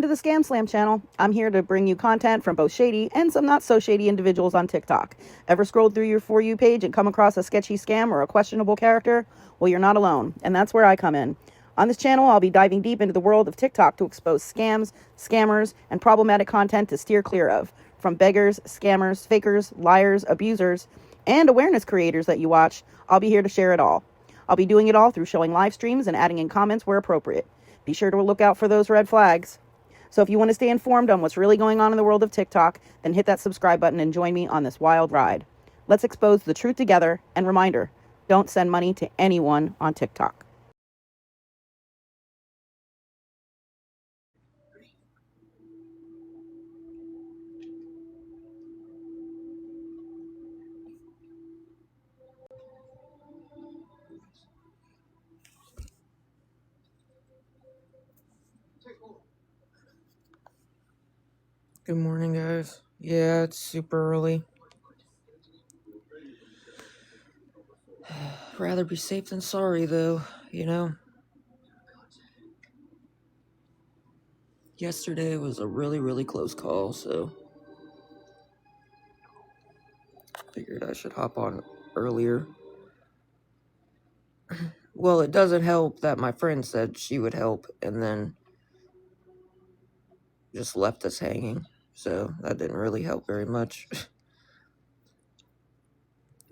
to the ScamSlam channel. I'm here to bring you content from both shady and some not so shady individuals on TikTok. Ever scrolled through your For You page and come across a sketchy scam or a questionable character? Well, you're not alone, and that's where I come in. On this channel, I'll be diving deep into the world of TikTok to expose scams, scammers, and problematic content to steer clear of. From beggars, scammers, fakers, liars, abusers, and awareness creators that you watch, I'll be here to share it all. I'll be doing it all through showing live streams and adding in comments where appropriate. Be sure to look out for those red flags. So if you want to stay informed on what's really going on in the world of TikTok, then hit that subscribe button and join me on this wild ride. Let's expose the truth together, and reminder, don't send money to anyone on TikTok. Good morning, guys. Yeah, it's super early. Rather be safe than sorry, though, you know? Yesterday was a really, really close call, so figured I should hop on earlier. Well, it doesn't help that my friend said she would help and then just left us hanging, so that didn't really help very much.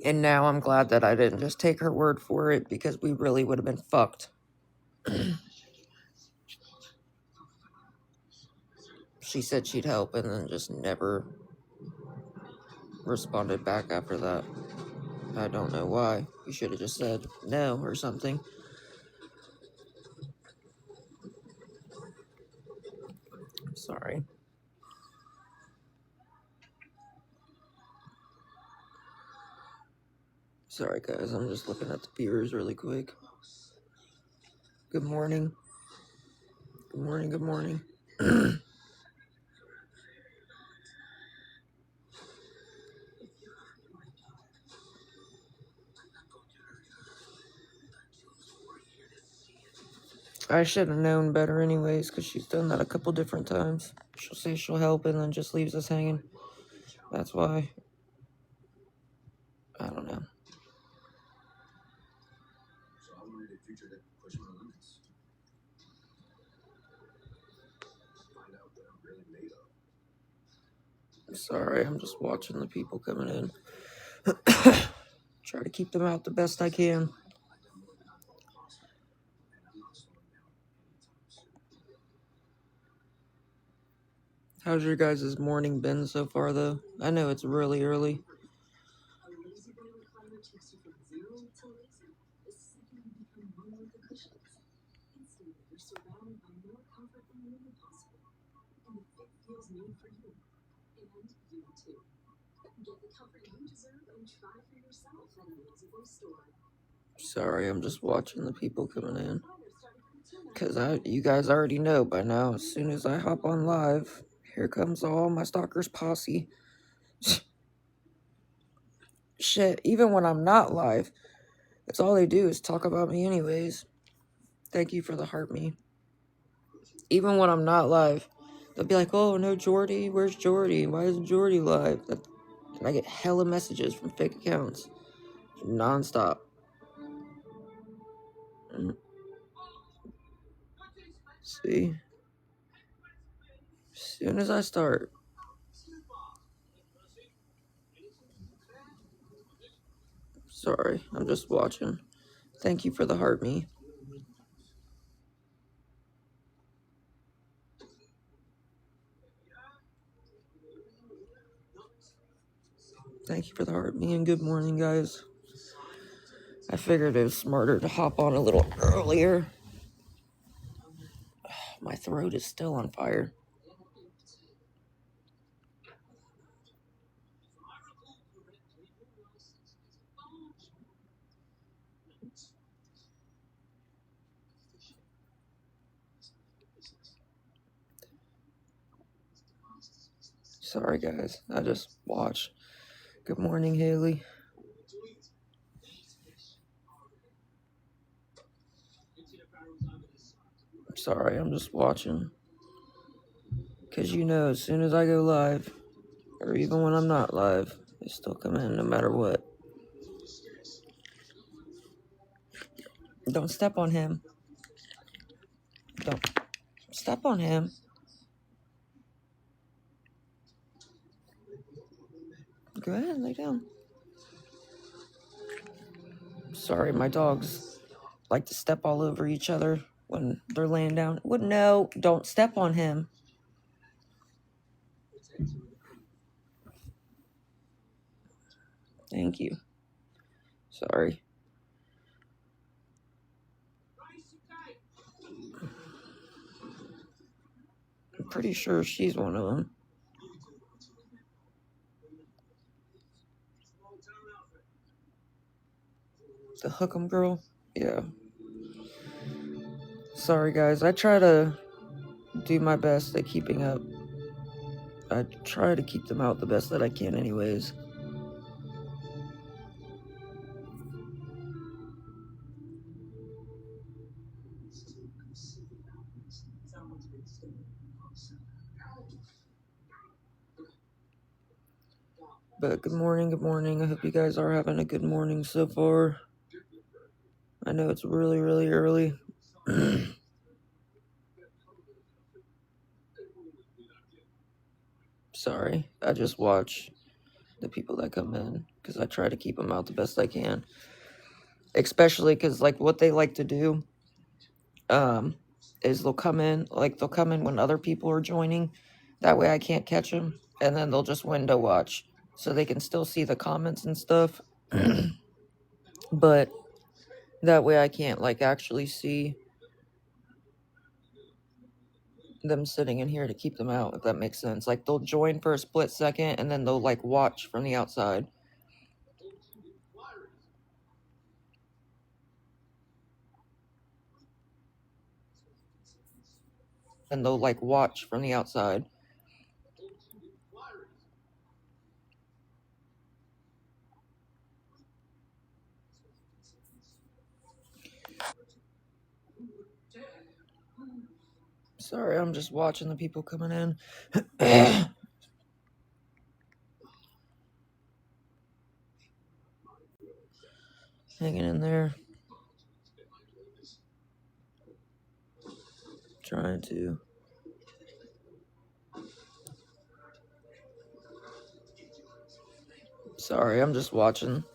And now I'm glad that I didn't just take her word for it, because we really would have been fucked. She said she'd help and then just never responded back after that. I don't know why. You should have just said no or something. Sorry. Sorry, guys. I'm just looking at the viewers really quick. Good morning. Good morning, good morning. I should have known better anyways, because she's done that a couple different times. She'll say she'll help and then just leaves us hanging. That's why. I don't know. Sorry, I'm just watching the people coming in. Try to keep them out the best I can. How's your guys' morning been so far, though? I know it's really early. Sorry, I'm just watching the people coming in. Because you guys already know by now, as soon as I hop on live, here comes all my stalkers posse. Shit, even when I'm not live, that's all they do is talk about me anyways. Thank you for the heart me. Even when I'm not live, they'll be like, oh, no Jordy, where's Jordy? Why isn't Jordy live? And I get hella messages from fake accounts. Non-stop. See? As soon as I start. Sorry, I'm just watching. Thank you for the heart me. Thank you for the heart me, and good morning, guys. I figured it was smarter to hop on a little earlier. My throat is still on fire. Sorry, guys. I just watched. Good morning, Haley. Sorry, I'm just watching. Because you know, as soon as I go live, or even when I'm not live, they still come in no matter what. Don't step on him. Don't step on him. Go ahead, lay down. Sorry, my dogs like to step all over each other when they're laying down. What? No, don't step on him. Thank you. Sorry. I'm pretty sure she's one of them. The Hook'em girl? Yeah. Sorry, guys. I try to do my best at keeping up. I try to keep them out the best that I can anyways. But good morning, good morning. I hope you guys are having a good morning so far. I know it's really, really early. Sorry, I just watch the people that come in because I try to keep them out the best I can. Especially because, like, what they like to do is they'll come in when other people are joining. That way I can't catch them. And then they'll just window watch so they can still see the comments and stuff. But that way I can't, like, actually see them sitting in here to keep them out, if that makes sense. Like, they'll join for a split second and then they'll, like, watch from the outside. And they'll, like, watch from the outside. Sorry, I'm just watching the people coming in. Hanging in there. Trying to. Sorry, I'm just watching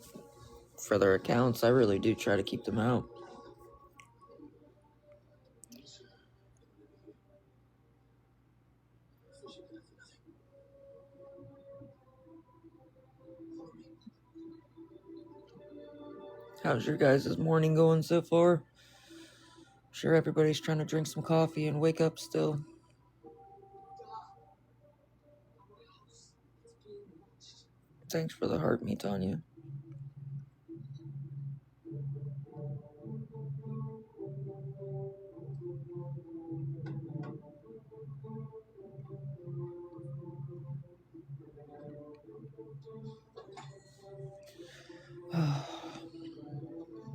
for their accounts. I really do try to keep them out. How's your guys' morning going so far? Sure, everybody's trying to drink some coffee and wake up still. Thanks for the heart, me, Tanya.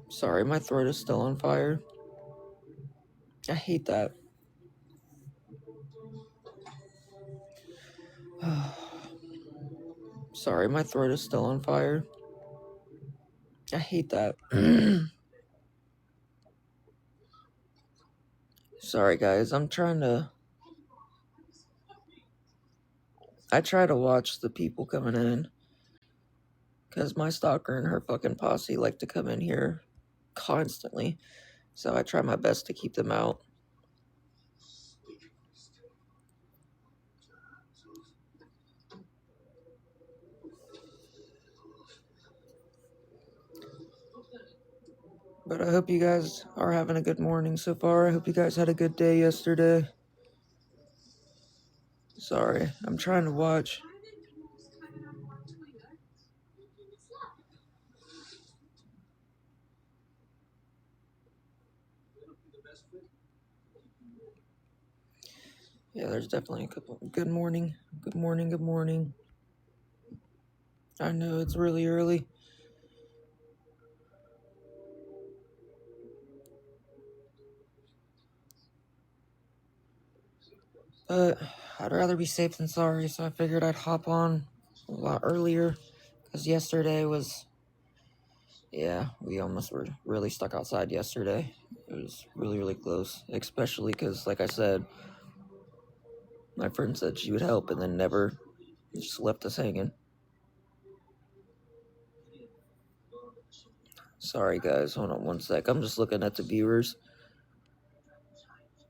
Sorry, my throat is still on fire. I hate that. Sorry, my throat is still on fire. I hate that. Sorry, guys. I try to watch the people coming in. Because my stalker and her fucking posse like to come in here constantly. So I try my best to keep them out. But I hope you guys are having a good morning so far. I hope you guys had a good day yesterday. Sorry, I'm trying to watch. Yeah, there's definitely a couple. Good morning. Good morning. Good morning. I know it's really early. But I'd rather be safe than sorry, so I figured I'd hop on a lot earlier. Because yesterday was... Yeah, we almost were really stuck outside yesterday. It was really, really close. Especially because, like I said, my friend said she would help and then never just left us hanging. Sorry, guys. Hold on one sec. I'm just looking at the viewers.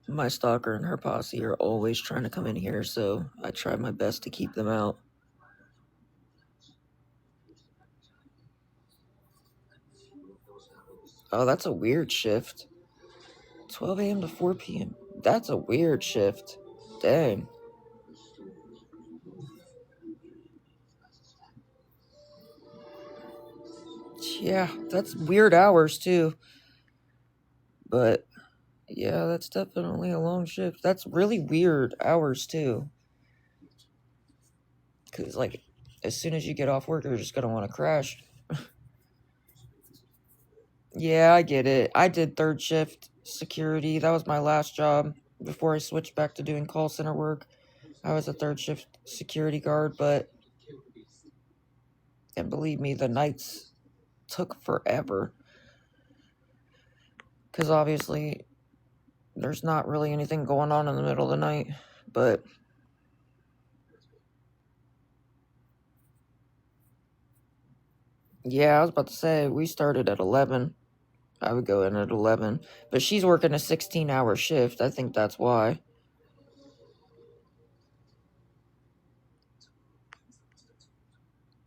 My stalker and her posse are always trying to come in here, so I try my best to keep them out. Oh, that's a weird shift. 12 a.m. to 4 p.m. That's a weird shift. Dang. Yeah, that's weird hours, too. But, yeah, that's definitely a long shift. That's really weird hours, too. Because, like, as soon as you get off work, you're just going to want to crash. Yeah, I get it. I did third shift security. That was my last job before I switched back to doing call center work. I was a third shift security guard, and believe me, the nights took forever. Because obviously, there's not really anything going on in the middle of the night. But, yeah, I was about to say, we started at 11. I would go in at 11. But she's working a 16-hour shift. I think that's why.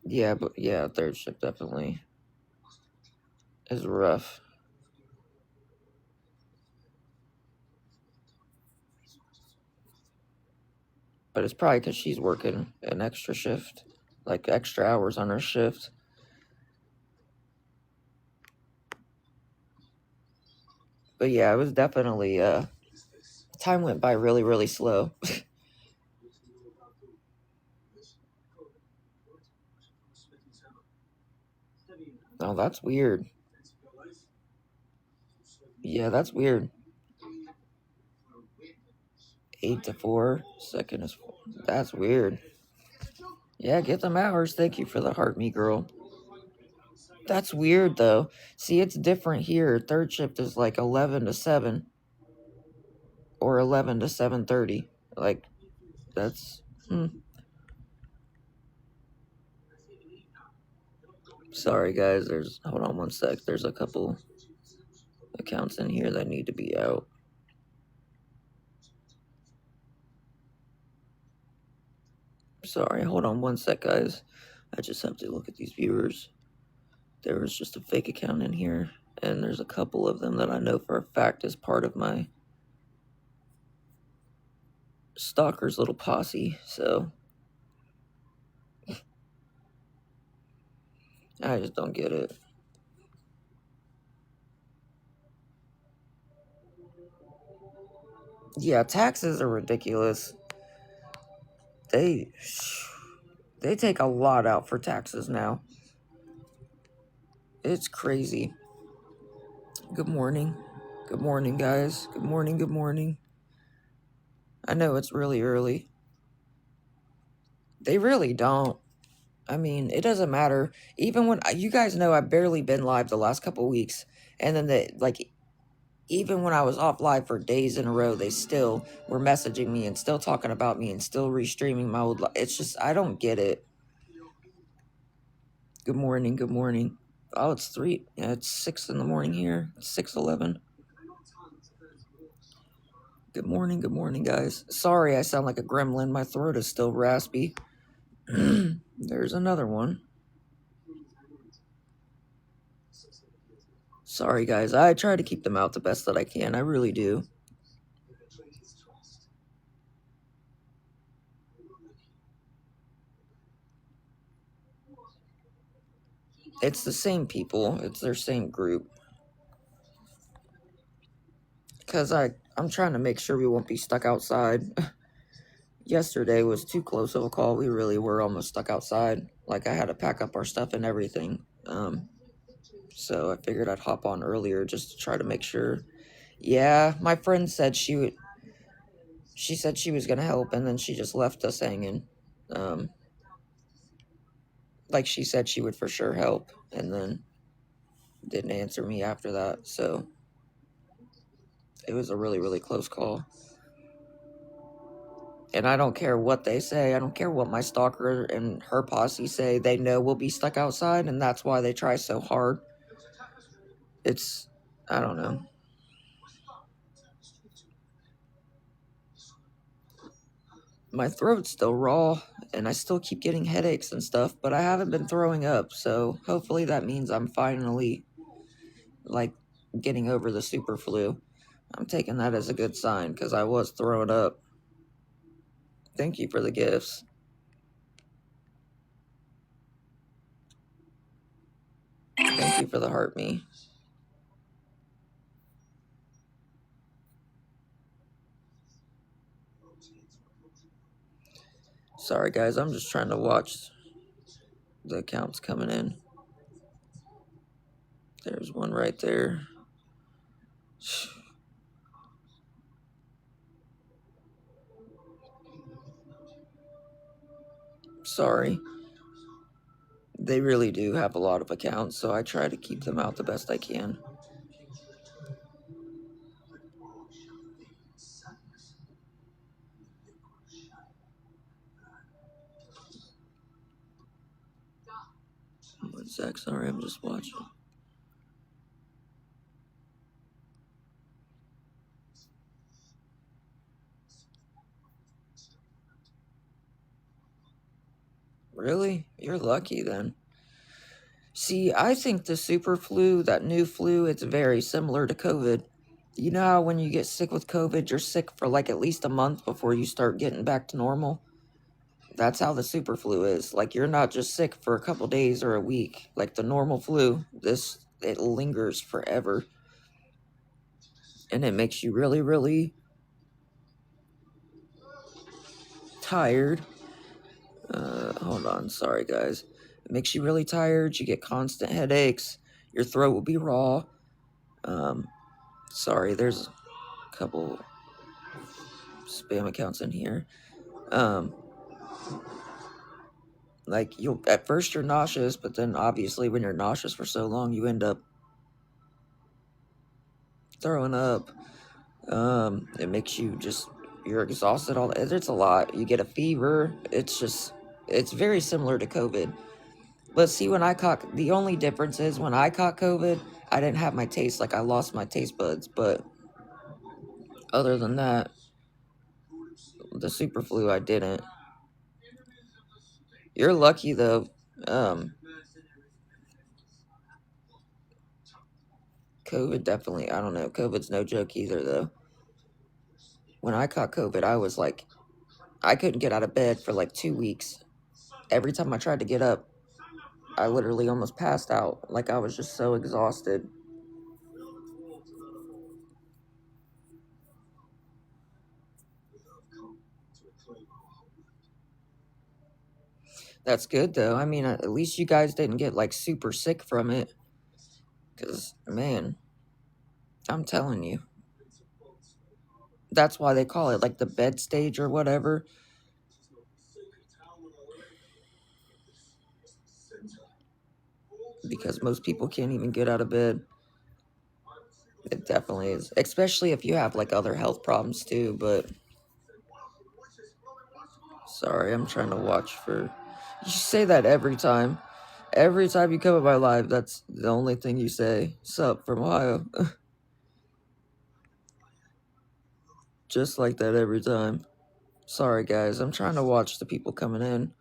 Yeah, but yeah, third shift definitely is rough. But it's probably because she's working an extra shift. Like, extra hours on her shift. But yeah, it was definitely, time went by really, really slow. Oh, that's weird. Yeah, that's weird. 8 to 4, second is 4. That's weird. Yeah, get them hours. Thank you for the heart, me girl. That's weird, though. See, it's different here. Third shift is like 11 to 7. Or 11 to 7:30. Like, that's... Sorry, guys. Hold on one sec. There's a couple accounts in here that need to be out. Sorry, hold on one sec, guys. I just have to look at these viewers. There was just a fake account in here, and there's a couple of them that I know for a fact is part of my stalker's little posse, so I just don't get it. Yeah, taxes are ridiculous. They take a lot out for taxes now. It's crazy. Good morning. Good morning, guys. Good morning, good morning. I know it's really early. They really don't. I mean, it doesn't matter. Even when, you guys know I've barely been live the last couple weeks. And then, even when I was off live for days in a row, they still were messaging me and still talking about me and still restreaming my old live. It's just, I don't get it. Good morning, good morning. Oh, it's 3. Yeah, it's 6 in the morning here. It's 6:11. Good morning, guys. Sorry I sound like a gremlin. My throat is still raspy. There's another one. Sorry, guys. I try to keep them out the best that I can. I really do. It's the same people. It's their same group. Because I'm trying to make sure we won't be stuck outside. Yesterday was too close of a call. We really were almost stuck outside. Like, I had to pack up our stuff and everything. So I figured I'd hop on earlier just to try to make sure. Yeah, my friend said she would... She said she was going to help, and then she just left us hanging. Like she said she would for sure help, and then didn't answer me after that. So it was a really, really close call. And I don't care what they say. I don't care what my stalker and her posse say. They know we'll be stuck outside, and that's why they try so hard. It's, I don't know. My throat's still raw, and I still keep getting headaches and stuff, but I haven't been throwing up, so hopefully that means I'm finally, like, getting over the super flu. I'm taking that as a good sign, because I was throwing up. Thank you for the gifts. Thank you for the heart me. Sorry, guys, I'm just trying to watch the accounts coming in. There's one right there. Sorry. They really do have a lot of accounts, so I try to keep them out the best I can. One sec, sorry, I'm just watching. Really? You're lucky then. See, I think the super flu, that new flu, it's very similar to COVID. You know how when you get sick with COVID, you're sick for like at least a month before you start getting back to normal? That's how the super flu is. Like, you're not just sick for a couple days or a week. Like the normal flu, it lingers forever. And it makes you really, really tired. Hold on, sorry guys. It makes you really tired. You get constant headaches. Your throat will be raw. Sorry, there's a couple spam accounts in here. Like you'll at first you're nauseous, but then obviously when you're nauseous for so long, you end up throwing up. It makes you just you're exhausted. It's a lot. You get a fever. It's very similar to COVID. But see, the only difference is when I caught COVID, I didn't have my taste. Like I lost my taste buds. But other than that, the super flu, I didn't. You're lucky though. COVID definitely, I don't know. COVID's no joke either though. When I caught COVID, I was like, I couldn't get out of bed for like 2 weeks. Every time I tried to get up, I literally almost passed out. Like I was just so exhausted. That's good though. I mean, at least you guys didn't get like super sick from it. Because, man, I'm telling you. That's why they call it like the bed stage or whatever. Because most people can't even get out of bed. It definitely is. Especially if you have like other health problems too. But sorry, I'm trying to watch for. You say that every time. Every time you come in my live, that's the only thing you say. Sup from Ohio. Just like that every time. Sorry, guys. I'm trying to watch the people coming in.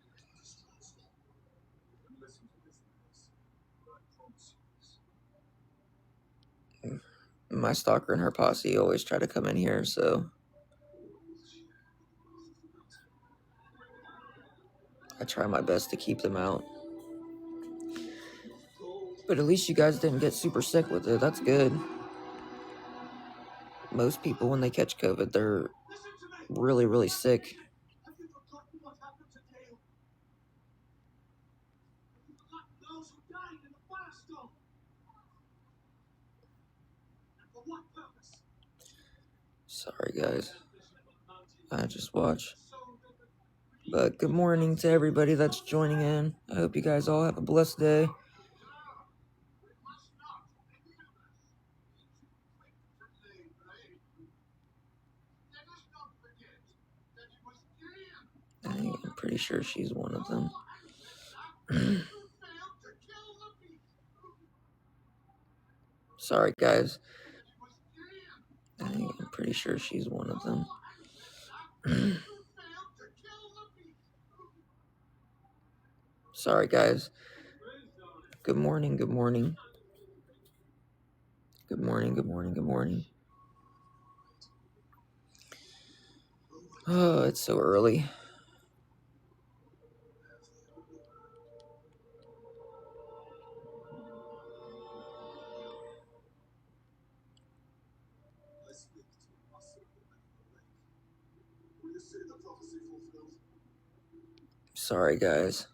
My stalker and her posse always try to come in here, so I try my best to keep them out. But at least you guys didn't get super sick with it. That's good. Most people, when they catch COVID, they're really, really sick. Sorry, guys. I just watch. But good morning to everybody that's joining in. I hope you guys all have a blessed day. I'm pretty sure she's one of them. Sorry, guys. I'm pretty sure she's one of them. Sorry, guys. Good morning, good morning. Good morning, good morning, good morning. Oh, it's so early. Sorry, guys.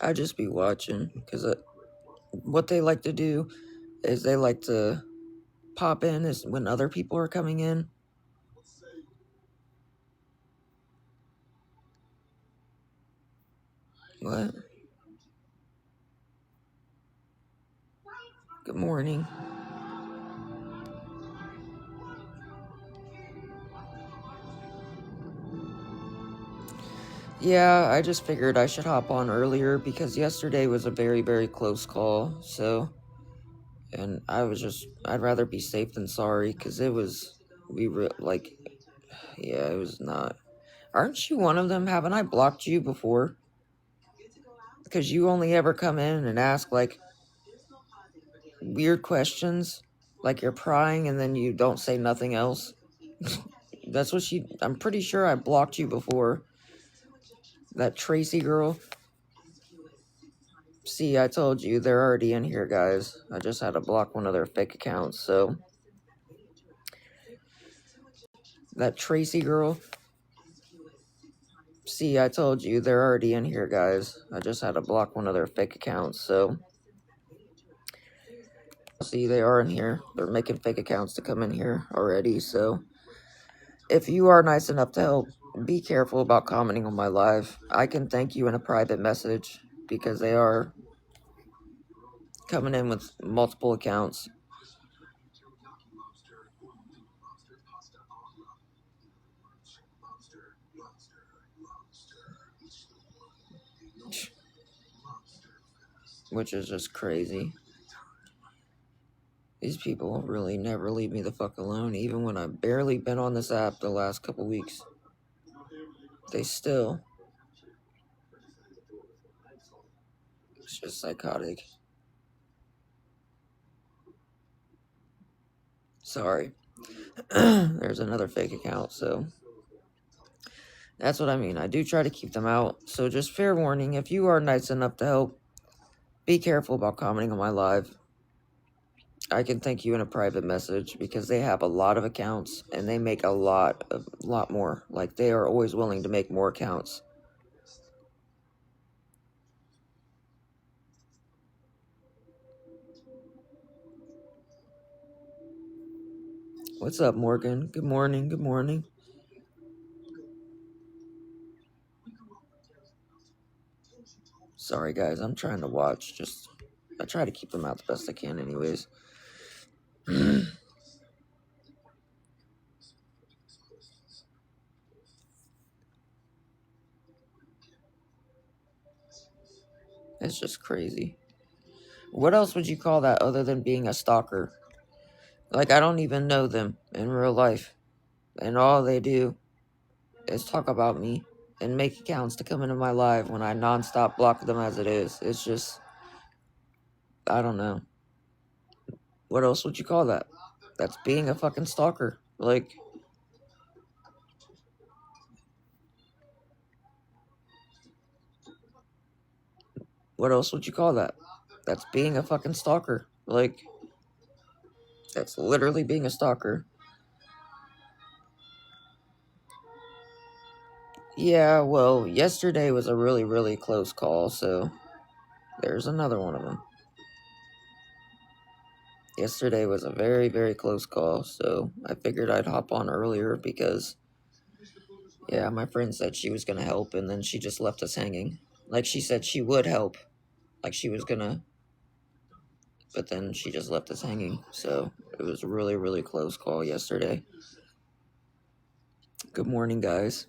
I just be watching because what they like to do is they like to pop in is when other people are coming in. What? Good morning. Yeah, I just figured I should hop on earlier because yesterday was a very, very close call, so... And I'd rather be safe than sorry, because it was... Yeah, it was not... Aren't you one of them? Haven't I blocked you before? Because you only ever come in and ask, like, weird questions. Like you're prying and then you don't say nothing else. That's what I'm pretty sure I blocked you before. That Tracy girl. See, I told you, they're already in here, guys. I just had to block one of their fake accounts, so... That Tracy girl. See, I told you, they're already in here, guys. I just had to block one of their fake accounts, so... See, they are in here. They're making fake accounts to come in here already, so... If you are nice enough to help, be careful about commenting on my live. I can thank you in a private message, because they are coming in with multiple accounts. Which is just crazy. These people really never leave me the fuck alone, even when I've barely been on this app the last couple weeks. They still... It's just psychotic. Sorry. There's another fake account, so... That's what I mean. I do try to keep them out. So just fair warning, if you are nice enough to help, be careful about commenting on my live. I can thank you in a private message because they have a lot of accounts and they make a lot more. Like, they are always willing to make more accounts. What's up, Morgan? Good morning, good morning. Sorry, guys, I'm trying to watch. I try to keep them out the best I can anyways. It's just crazy. What else would you call that other than being a stalker? Like, I don't even know them in real life. And all they do is talk about me and make accounts to come into my live when I nonstop block them as it is. It's just... I don't know. What else would you call that? That's being a fucking stalker. Like... What else would you call that? That's being a fucking stalker. Like... That's literally being a stalker. Yeah, well, yesterday was a really, really close call, so there's another one of them. Yesterday was a very, very close call, so I figured I'd hop on earlier because Yeah, my friend said she was gonna help, and then she just left us hanging. Like, she said she would help. Like, she was gonna, but then she just left us hanging. So, it was a really, really close call yesterday. Good morning, guys.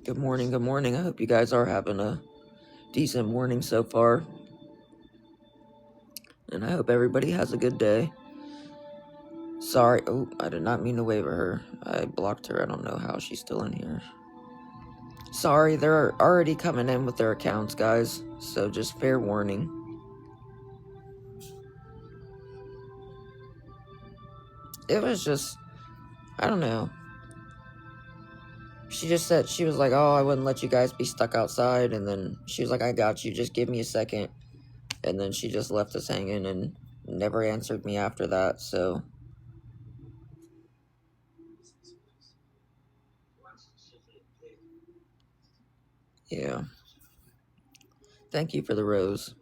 Good morning, good morning. I hope you guys are having a decent morning so far. And I hope everybody has a good day. Sorry. Oh, I did not mean to wave at her. I blocked her. I don't know how she's still in here. Sorry, they're already coming in with their accounts, guys. So just fair warning. It was just, I don't know. She just said, she was like, oh, I wouldn't let you guys be stuck outside. And then she was like, I got you. Just give me a second. And then she just left us hanging and never answered me after that. So, yeah. Thank you for the rose.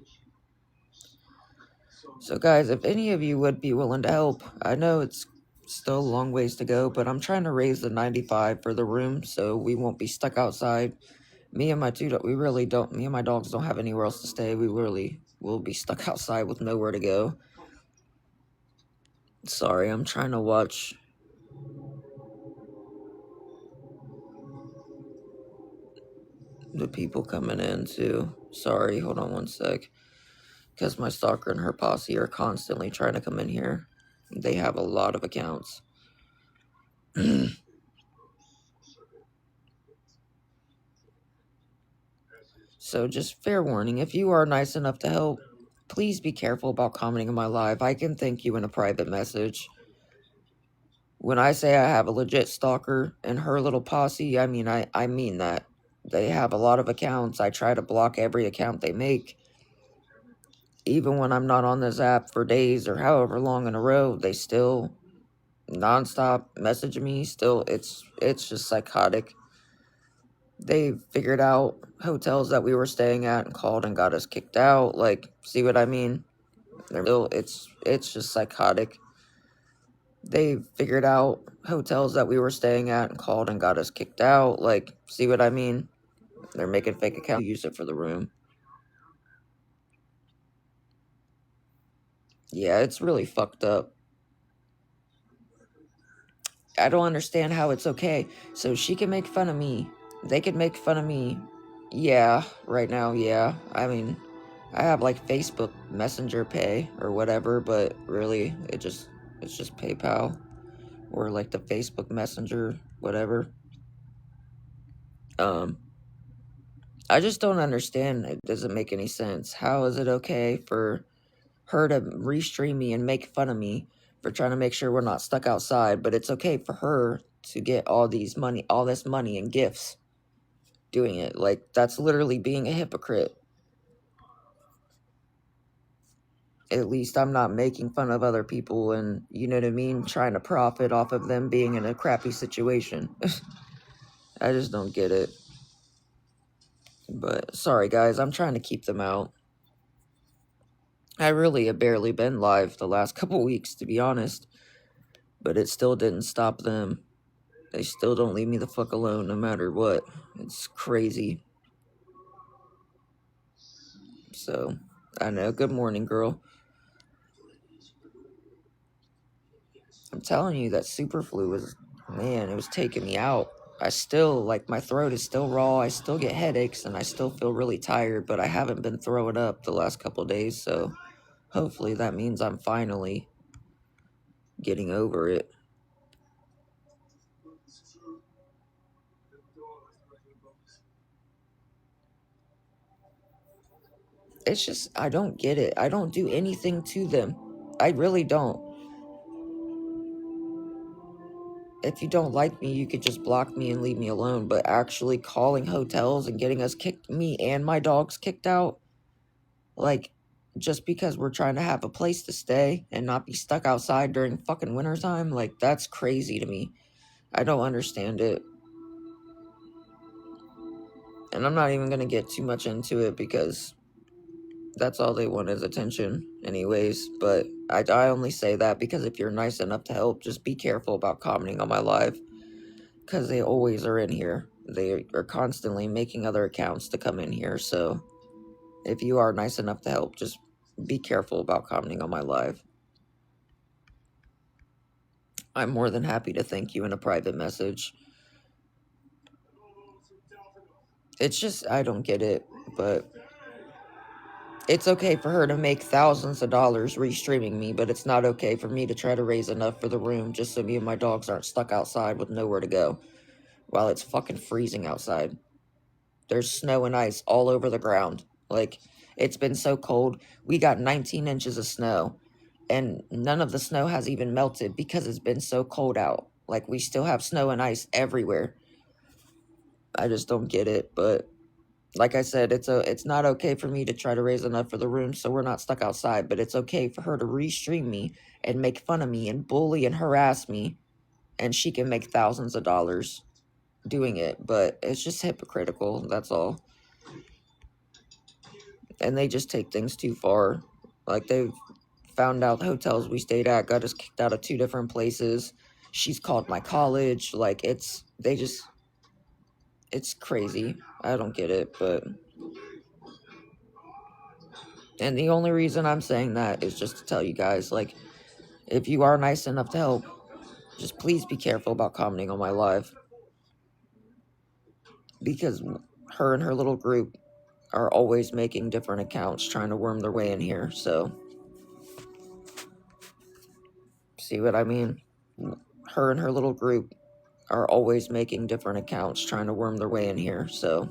So, guys, if any of you would be willing to help, I know it's still a long ways to go, but I'm trying to raise the 95 for the room so we won't be stuck outside. Me and my dogs don't have anywhere else to stay. We really will be stuck outside with nowhere to go. Sorry, I'm trying to watch the people coming in too. Sorry, hold on one sec. Because my stalker and her posse are constantly trying to come in here. They have a lot of accounts. So just fair warning, if you are nice enough to help, please be careful about commenting on my live. I can thank you in a private message. When I say I have a legit stalker and her little posse, I mean that. They have a lot of accounts. I try to block every account they make. Even when I'm not on this app for days or however long in a row, they still nonstop message me. Still, it's just psychotic. They figured out hotels that we were staying at and called and got us kicked out. Like, see what I mean? It's just psychotic. They figured out hotels that we were staying at and called and got us kicked out. Like, see what I mean? They're making fake accounts to use it for the room. Yeah, it's really fucked up. I don't understand how it's okay. So she can make fun of me. They can make fun of me. Yeah, right now, yeah. I mean, I have like Facebook Messenger Pay or whatever, but really, it's just PayPal or like the Facebook Messenger, whatever. I just don't understand. It doesn't make any sense. How is it okay for her to restream me and make fun of me for trying to make sure we're not stuck outside, but it's okay for her to get all this money and gifts doing it? Like, that's literally being a hypocrite. At least I'm not making fun of other people and, you know what I mean, trying to profit off of them being in a crappy situation. I just don't get it. But sorry guys, I'm trying to keep them out. I really have barely been live the last couple weeks, to be honest. But it still didn't stop them. They still don't leave me the fuck alone no matter what. It's crazy. So, I know. Good morning, girl. I'm telling you, that super flu was, man, it was taking me out. I still, like, my throat is still raw. I still get headaches and I still feel really tired, but I haven't been throwing up the last couple days. So, hopefully that means I'm finally getting over it. It's just, I don't get it. I don't do anything to them. I really don't. If you don't like me, you could just block me and leave me alone. But actually calling hotels and getting me and my dogs kicked out, like, just because we're trying to have a place to stay and not be stuck outside during fucking wintertime, like, that's crazy to me. I don't understand it. And I'm not even going to get too much into it because that's all they want is attention anyways. But I only say that because if you're nice enough to help, just be careful about commenting on my live, because they always are in here. They are constantly making other accounts to come in here, so if you are nice enough to help, just be careful about commenting on my live. I'm more than happy to thank you in a private message. It's just, I don't get it, but it's okay for her to make thousands of dollars restreaming me, but it's not okay for me to try to raise enough for the room just so me and my dogs aren't stuck outside with nowhere to go while it's fucking freezing outside. There's snow and ice all over the ground. Like, it's been so cold. We got 19 inches of snow, and none of the snow has even melted because it's been so cold out. Like, we still have snow and ice everywhere. I just don't get it, but like I said, it's not okay for me to try to raise enough for the room so we're not stuck outside, but it's okay for her to restream me and make fun of me and bully and harass me, and she can make thousands of dollars doing it, but it's just hypocritical, that's all. And they just take things too far. Like, they've found out the hotels we stayed at got us kicked out of 2 different places. She's called my college. Like, it's crazy. I don't get it, but... And the only reason I'm saying that is just to tell you guys, like, if you are nice enough to help, just please be careful about commenting on my live. Because her and her little group are always making different accounts trying to worm their way in here, so... See what I mean? Her and her little group are always making different accounts trying to worm their way in here, so...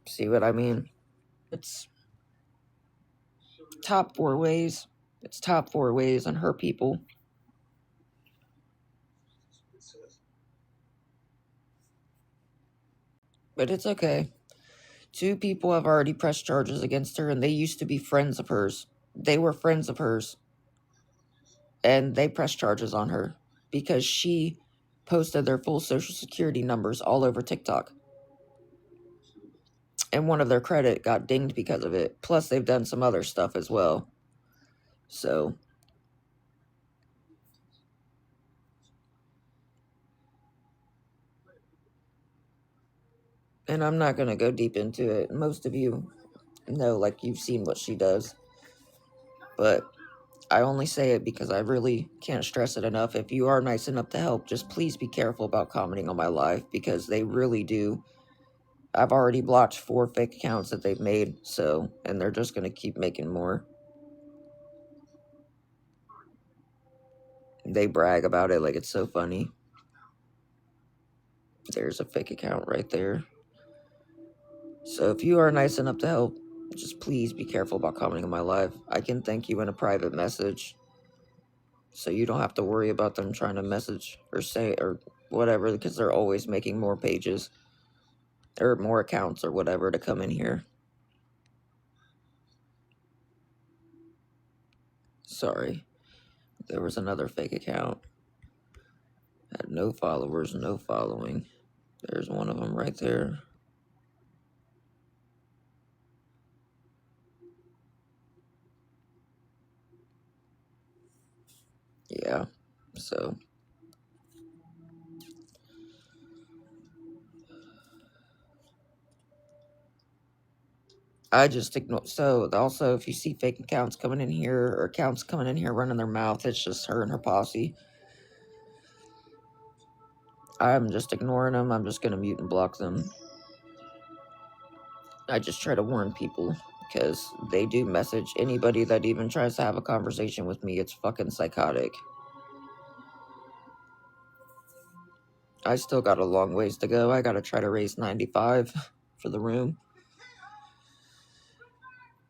See what I mean? It's top 4 ways. It's top 4 ways on her people. But it's okay. 2 people have already pressed charges against her, and they used to be friends of hers. They were friends of hers. And they pressed charges on her because she posted their full social security numbers all over TikTok. And one of their credit got dinged because of it. Plus, they've done some other stuff as well. So... And I'm not going to go deep into it. Most of you know, like, you've seen what she does. But I only say it because I really can't stress it enough. If you are nice enough to help, just please be careful about commenting on my live, because they really do. I've already blocked 4 fake accounts that they've made, so, and they're just going to keep making more. They brag about it like it's so funny. There's a fake account right there. So if you are nice enough to help, just please be careful about commenting on my live. I can thank you in a private message, so you don't have to worry about them trying to message or say or whatever, because they're always making more pages or more accounts or whatever to come in here. Sorry. There was another fake account. Had no followers, no following. There's one of them right there. Yeah, so... I just ignore. So, also, if you see fake accounts coming in here, or accounts coming in here running their mouth, it's just her and her posse. I'm just ignoring them. I'm just going to mute and block them. I just try to warn people, because they do message anybody that even tries to have a conversation with me. It's fucking psychotic. I still got a long ways to go. I got to try to raise 95 for the room.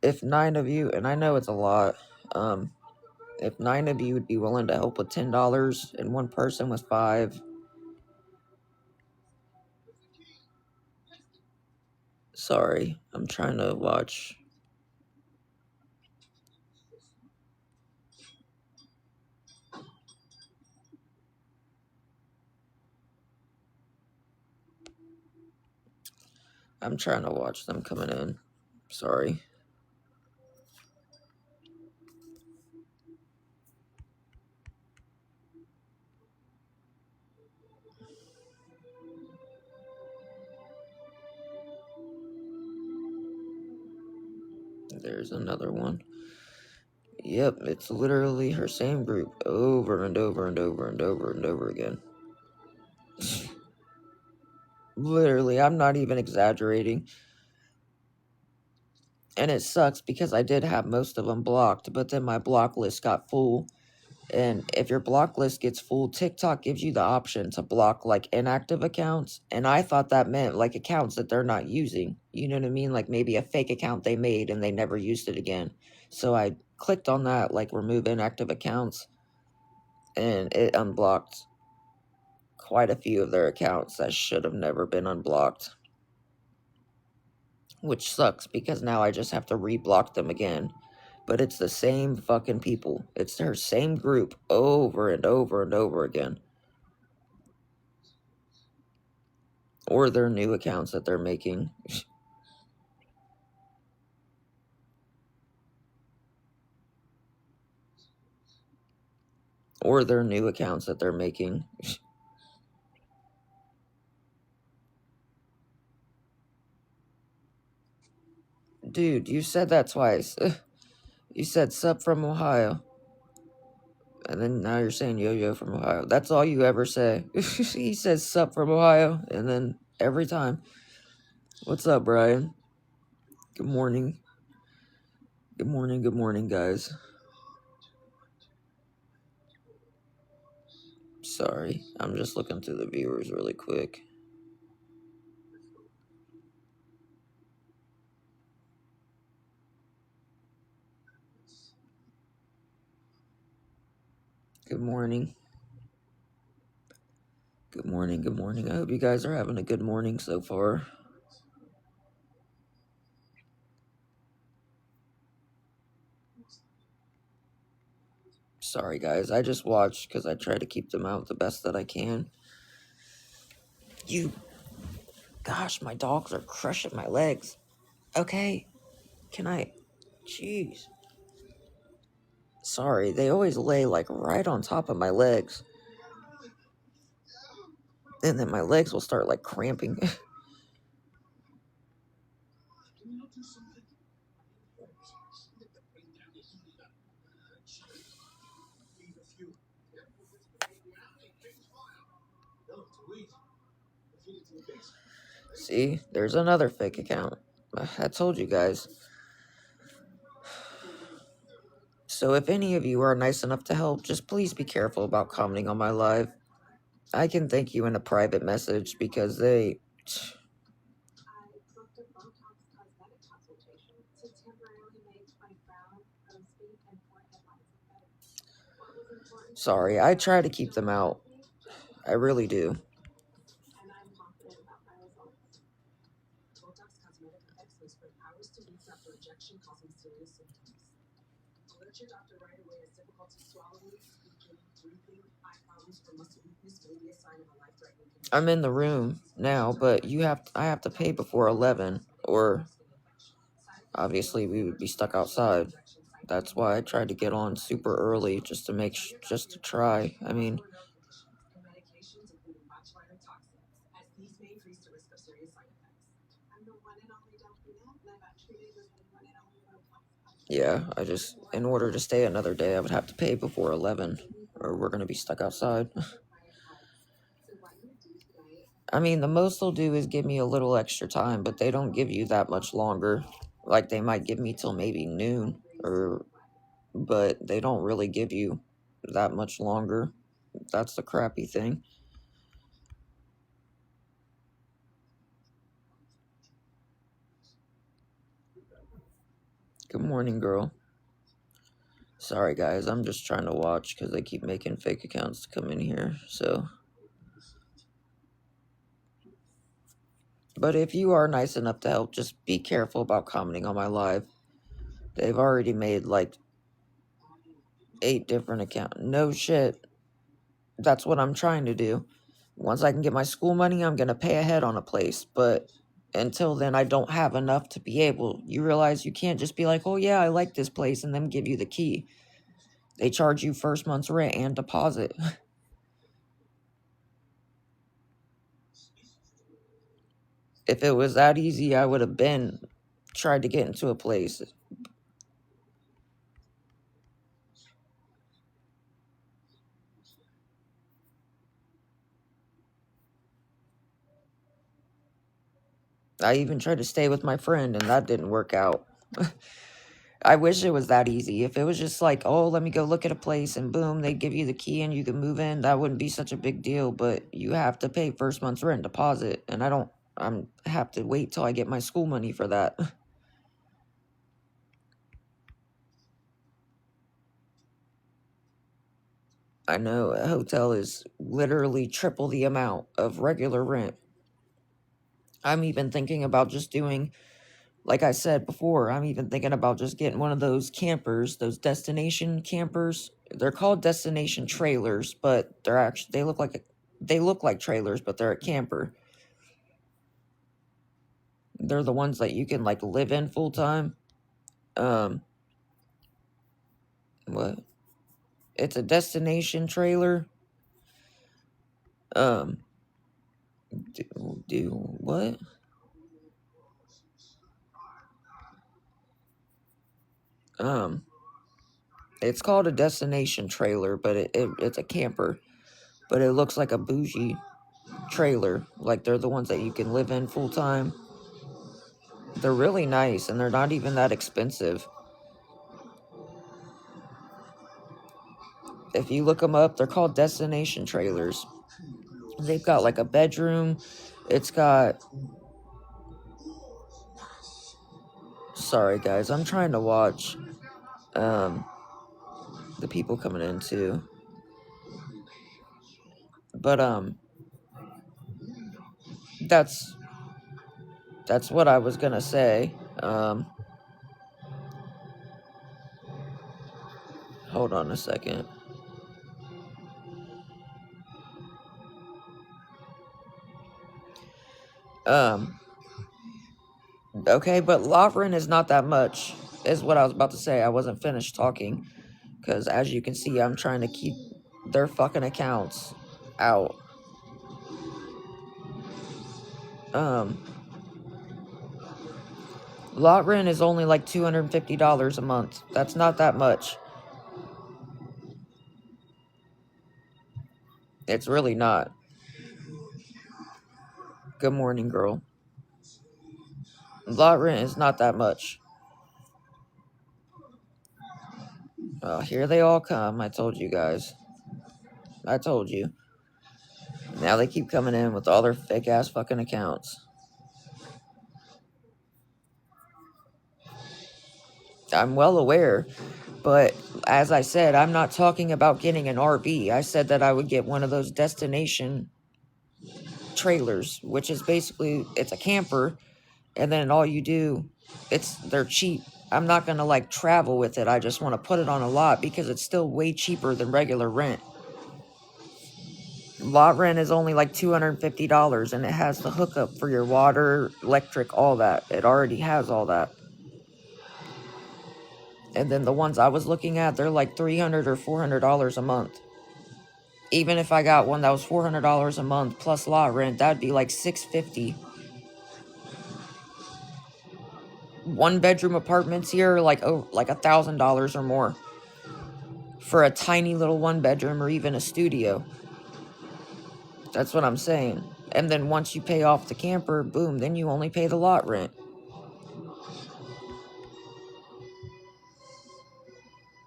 If 9 of you, and I know it's a lot, if 9 of you would be willing to help with $10 and 1 person with 5, sorry, I'm trying to watch. I'm trying to watch them coming in. Sorry. There's another one. Yep, it's literally her same group over and over and over and over and over again. Literally, I'm not even exaggerating. And it sucks because I did have most of them blocked, but then my block list got full. And if your block list gets full, TikTok gives you the option to block like inactive accounts. And I thought that meant like accounts that they're not using. You know what I mean? Like maybe a fake account they made and they never used it again. So I clicked on that, like remove inactive accounts, and it unblocked quite a few of their accounts that should have never been unblocked. Which sucks because now I just have to reblock them again. But it's the same fucking people. It's their same group over and over and over again. Or their new accounts that they're making. Or their new accounts that they're making. Dude, you said that twice. You said sup from Ohio. And then now you're saying yo-yo from Ohio. That's all you ever say. He says sup from Ohio. And then every time. What's up, Brian? Good morning. Good morning, guys. Sorry, I'm just looking through the viewers really quick. Good morning. Good morning. I hope you guys are having a good morning so far. Sorry, guys. I just watch because I try to keep them out the best that I can. Gosh, my dogs are crushing my legs. Okay, can I? Jeez. Sorry, they always lay like right on top of my legs. And then my legs will start like cramping. See, there's another fake account. I told you guys. So if any of you are nice enough to help, just please be careful about commenting on my live. I can thank you in a private message because they... Sorry, I try to keep them out. I really do. I'm in the room now, but I have to pay before 11, or obviously we would be stuck outside. That's why I tried to get on super early just to just to try. I mean, yeah, in order to stay another day, I would have to pay before 11, or we're gonna be stuck outside. I mean, the most they'll do is give me a little extra time, but they don't give you that much longer. Like, they might give me till maybe noon, but they don't really give you that much longer. That's the crappy thing. Good morning, girl. Sorry, guys, I'm just trying to watch because they keep making fake accounts to come in here, so... But if you are nice enough to help, just be careful about commenting on my live. They've already made, like, 8 different accounts. No shit. That's what I'm trying to do. Once I can get my school money, I'm going to pay ahead on a place. But until then, I don't have enough to be able. You realize you can't just be like, oh, yeah, I like this place, and then give you the key. They charge you first month's rent and deposit. If it was that easy, I would have been tried to get into a place. I even tried to stay with my friend, and that didn't work out. I wish it was that easy. If it was just like, oh, let me go look at a place, and boom, they give you the key and you can move in, that wouldn't be such a big deal. But you have to pay first month's rent deposit, and I have to wait till I get my school money for that. I know a hotel is literally triple the amount of regular rent. I'm even thinking about just doing, like I said before, I'm even thinking about just getting one of those campers, those destination campers. They're called destination trailers, but they look like trailers, but they're a camper. They're the ones that you can like live in full time. Um, what? It's a destination trailer. Um, do what? Um, it's called a destination trailer, but it's a camper. But it looks like a bougie trailer. Like they're the ones that you can live in full time. They're really nice and they're not even that expensive. If you look them up, they're called destination trailers. They've got like a bedroom. It's got. Sorry, guys. I'm trying to watch the people coming in too. But that's what I was gonna say. Hold on a second. Okay, but lot rent is not that much, is what I was about to say. I wasn't finished talking, because as you can see, I'm trying to keep their fucking accounts out. Lot rent is only like $250 a month. That's not that much. It's really not. Good morning, girl. Lot rent is not that much. Oh, here they all come. I told you guys. I told you. Now they keep coming in with all their fake ass fucking accounts. I'm well aware, but as I said, I'm not talking about getting an RV. I said that I would get one of those destination trailers, which is basically, it's a camper, and then all you do, they're cheap. I'm not gonna like travel with it. I just want to put it on a lot because it's still way cheaper than regular rent. Lot rent is only like $250, and it has the hookup for your water, electric, all that. It already has all that. And then the ones I was looking at, they're like $300 or $400 a month. Even if I got one that was $400 a month plus lot rent, that'd be like $650. One bedroom apartments here are like $1,000 or more for a tiny little one bedroom or even a studio. That's what I'm saying. And then once you pay off the camper, boom, then you only pay the lot rent.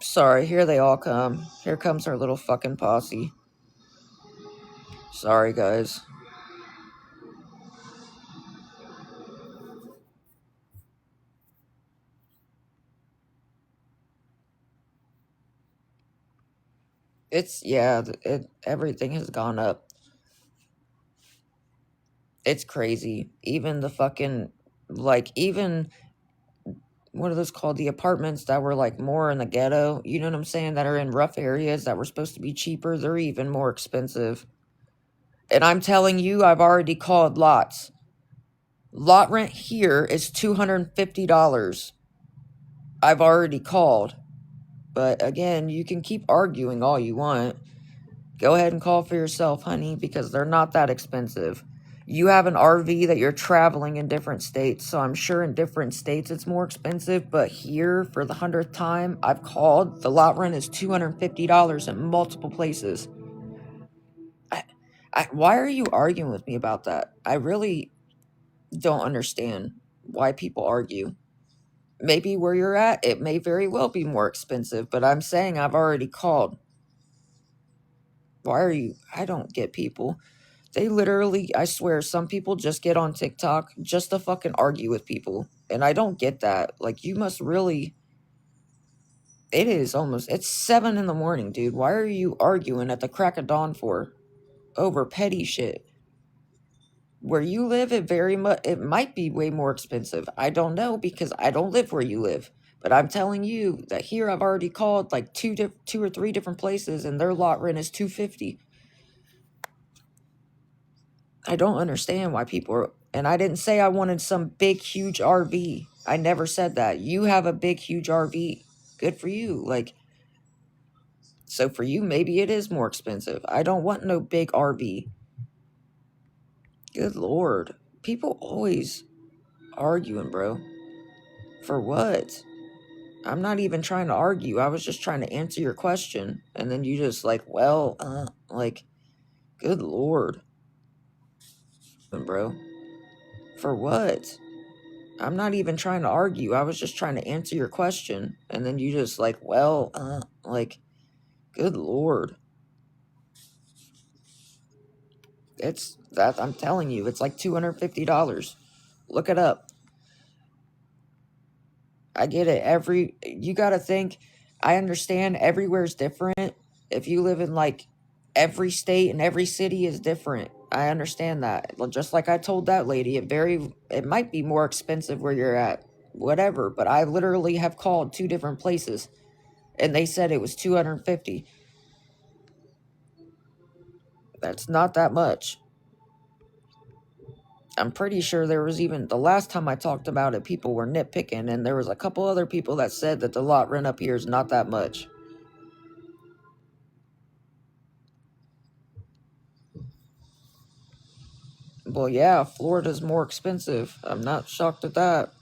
Sorry, here they all come. Here comes our little fucking posse. Sorry, guys. Everything has gone up. It's crazy. Even the fucking, even, what are those called? The apartments that were like more in the ghetto, you know what I'm saying? That are in rough areas that were supposed to be cheaper, they're even more expensive. And I'm telling you, I've already called lots. Lot rent here is $250. I've already called. But again, you can keep arguing all you want. Go ahead and call for yourself, honey, because they're not that expensive. You have an RV that you're traveling in different states, so I'm sure in different states it's more expensive, but here, for the 100th time, I've called, the lot rent is $250 in multiple places. Why are you arguing with me about that? don't understand why people argue. Maybe where you're at, it may very well be more expensive, but I'm saying I've already called. Why are you? I don't get people. They literally, I swear, some people just get on TikTok just to fucking argue with people. And I don't get that. Like, you must really. It is almost, it's 7 in the morning, dude. Why are you arguing at the crack of dawn for? Over petty shit. Where you live, it might be way more expensive. I don't know because I don't live where you live. But I'm telling you that here I've already called like two or three different places and their lot rent is $250. I don't understand why people are, and I didn't say I wanted some big huge RV. I never said that. You have a big huge RV. Good for you. Like, so for you maybe it is more expensive. I don't want no big RV. Good lord. People always arguing, bro. For what? I'm not even trying to argue. I was just trying to answer your question. And then you just like, well, like, good lord. Bro. For what? I'm not even trying to argue. I was just trying to answer your question. And then you just like, well, like, good lord. It's that, I'm telling you, it's like $250. Look it up. I get it. You got to think, I understand everywhere's different. If you live in like every state and every city is different. I understand that. Just like I told that lady, it might be more expensive where you're at, whatever. But I literally have called 2 different places and they said it was 250. That's not that much. I'm pretty sure there was even, the last time I talked about it, people were nitpicking, and there was a couple other people that said that the lot rent up here is not that much. Well, yeah, Florida's more expensive. I'm not shocked at that.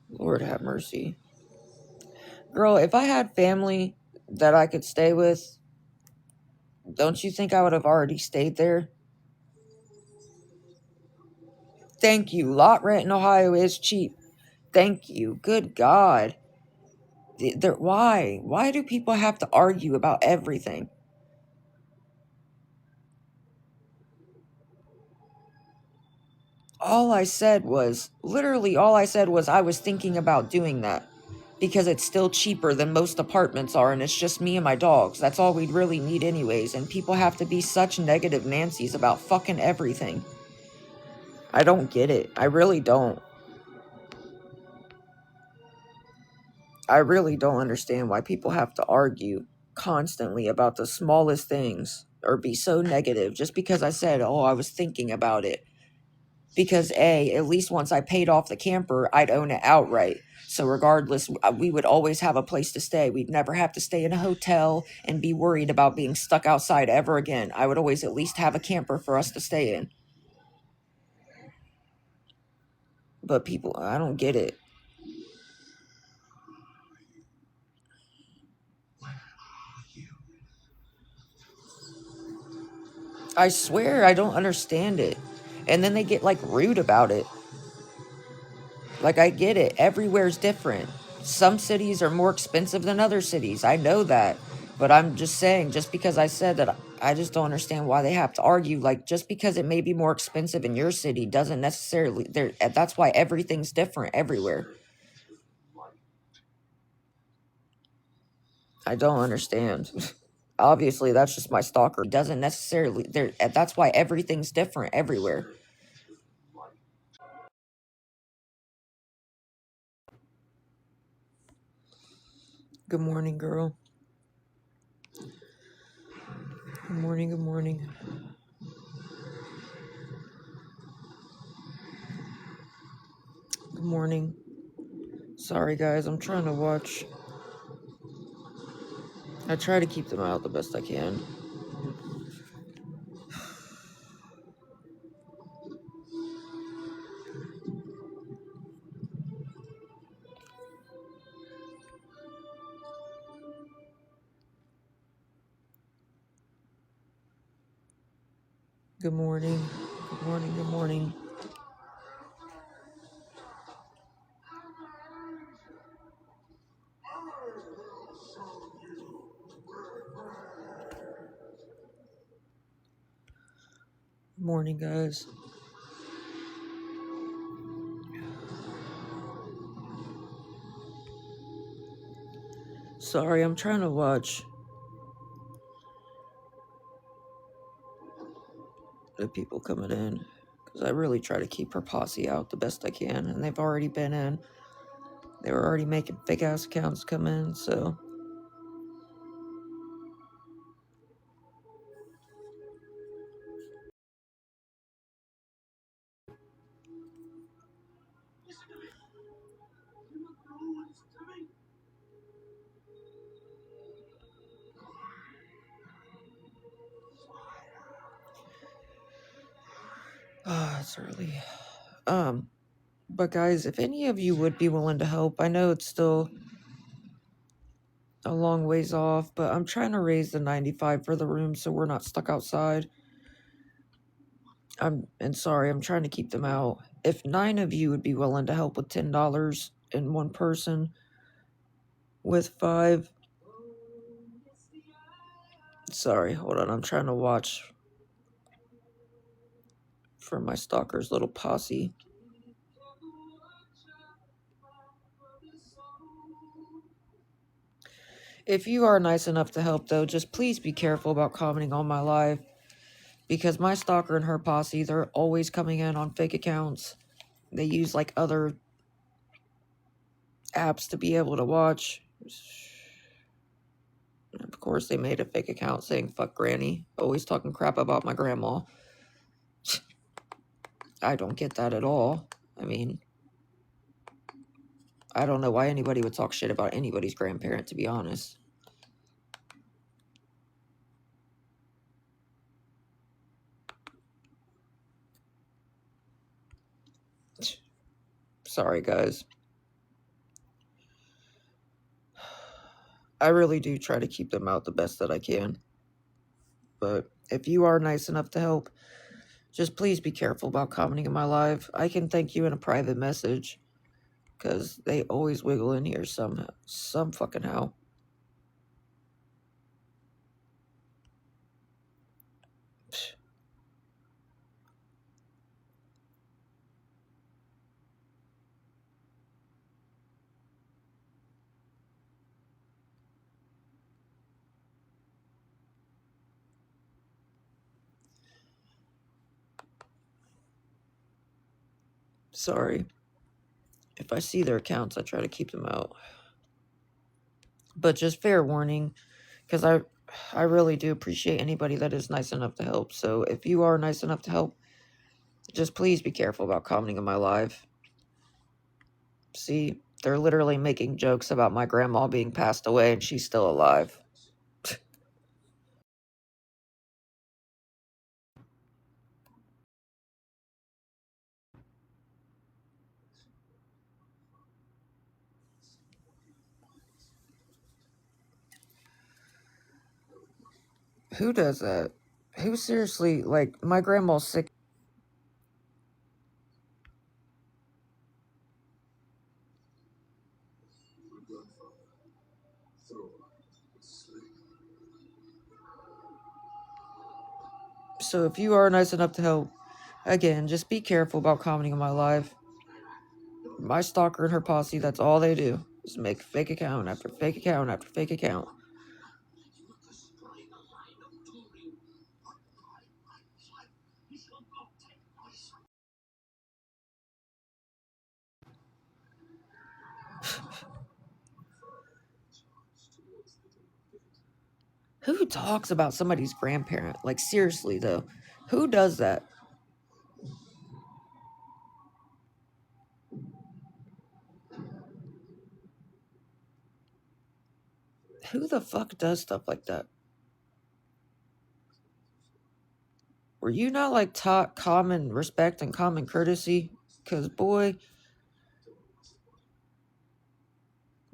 Lord have mercy. Girl, if I had family that I could stay with, don't you think I would have already stayed there? Thank you. Lot rent in Ohio is cheap. Thank you. Good God. Why? Why do people have to argue about everything? Literally all I said was I was thinking about doing that because it's still cheaper than most apartments are and it's just me and my dogs. That's all we'd really need anyways, and people have to be such negative Nancy's about fucking everything. I don't get it. I really don't. I really don't understand why people have to argue constantly about the smallest things or be so negative just because I said, oh, I was thinking about it. Because at least once I paid off the camper, I'd own it outright. So regardless, we would always have a place to stay. We'd never have to stay in a hotel and be worried about being stuck outside ever again. I would always at least have a camper for us to stay in. But people, I don't get it. I swear I don't understand it. And then they get like rude about it. Like, I get it. Everywhere's different. Some cities are more expensive than other cities. I know that. But I'm just saying, just because I said that, I just don't understand why they have to argue. Like, just because it may be more expensive in your city doesn't necessarily... That's why everything's different everywhere. I don't understand. Obviously, that's just my stalker. Doesn't necessarily... That's why everything's different everywhere. Good morning, girl. Good morning, good morning. Good morning. Sorry, guys, I'm trying to watch. I try to keep them out the best I can. Good morning. Good morning. Good morning. Good morning, guys. Sorry, I'm trying to watch the people coming in because I really try to keep her posse out the best I can, and they've already been in. They were already making fake ass accounts come in, so. It's early. But guys, if any of you would be willing to help, I know it's still a long ways off, but I'm trying to raise the 95 for the room so we're not stuck outside. I'm trying to keep them out. If 9 of you would be willing to help with $10 and one person with 5. Sorry, hold on. I'm trying to watch for my stalker's little posse. If you are nice enough to help, though, just please be careful about commenting on my live. Because my stalker and her posse, they're always coming in on fake accounts. They use, like, other apps to be able to watch. And of course, they made a fake account saying, fuck granny. Always talking crap about my grandma. I don't get that at all. I mean, I don't know why anybody would talk shit about anybody's grandparent, to be honest. Sorry, guys. I really do try to keep them out the best that I can. But if you are nice enough to help, just please be careful about commenting in my live. I can thank you in a private message, because they always wiggle in here somehow, some fucking how. Sorry. If I see their accounts, I try to keep them out. But just fair warning, because I really do appreciate anybody that is nice enough to help. So if you are nice enough to help, just please be careful about commenting in my live. See, they're literally making jokes about my grandma being passed away and she's still alive. Who does that? Who seriously, like, my grandma's sick. So if you are nice enough to help, again, just be careful about commenting on my live. My stalker and her posse, that's all they do, is make fake account after fake account after fake account. Who talks about somebody's grandparent? Like, seriously, though. Who does that? Who the fuck does stuff like that? Were you not, like, taught common respect and common courtesy? Because, boy,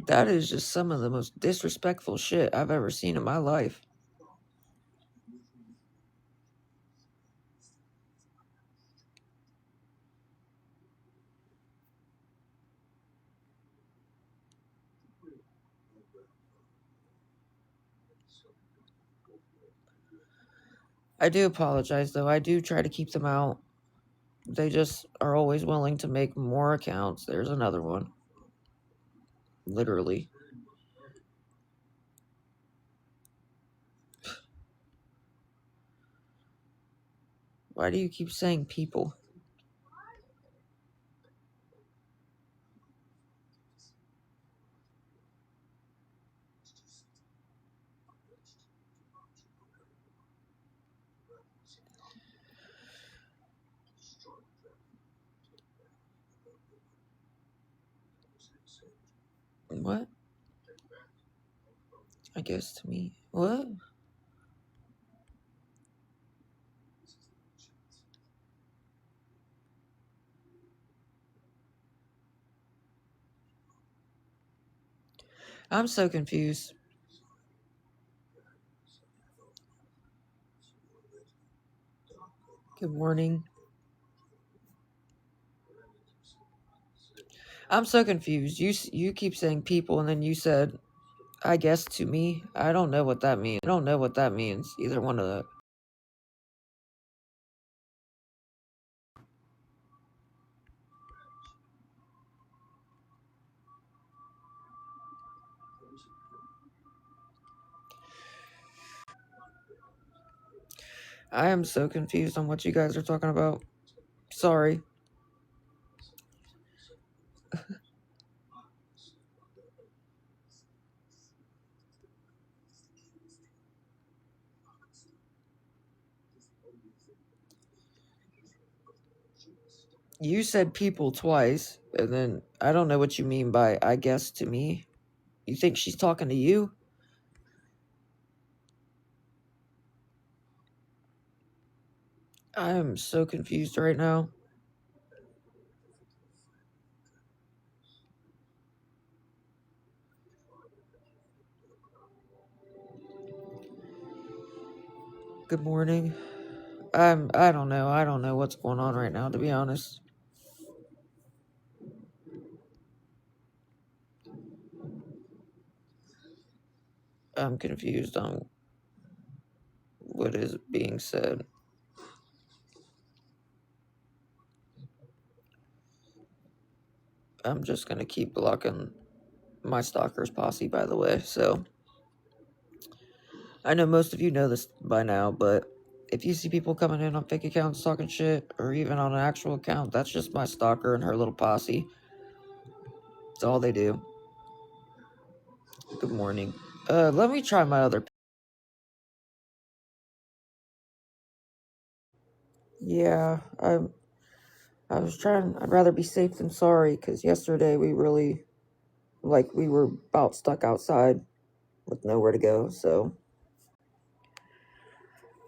that is just some of the most disrespectful shit I've ever seen in my life. I do apologize, though. I do try to keep them out. They just are always willing to make more accounts. There's another one. Literally. Why do you keep saying people? What? I guess to me. What? I'm so confused. Good morning. I'm so confused. You keep saying people, and then you said, I guess to me. I don't know what that means. I don't know what that means. Either one of that. I am so confused on what you guys are talking about. Sorry. You said people twice, and then I don't know what you mean by I guess to me. You think she's talking to you? I am so confused right now. Good morning. I don't know. I don't know what's going on right now, to be honest. I'm confused on what is being said. I'm just gonna keep blocking my stalkers posse, by the way. So I know most of you know this by now, but if you see people coming in on fake accounts talking shit, or even on an actual account, that's just my stalker and her little posse. It's all they do. Good morning. Let me try my other. Yeah, I was trying. I'd rather be safe than sorry, because yesterday we really, we were about stuck outside with nowhere to go. So,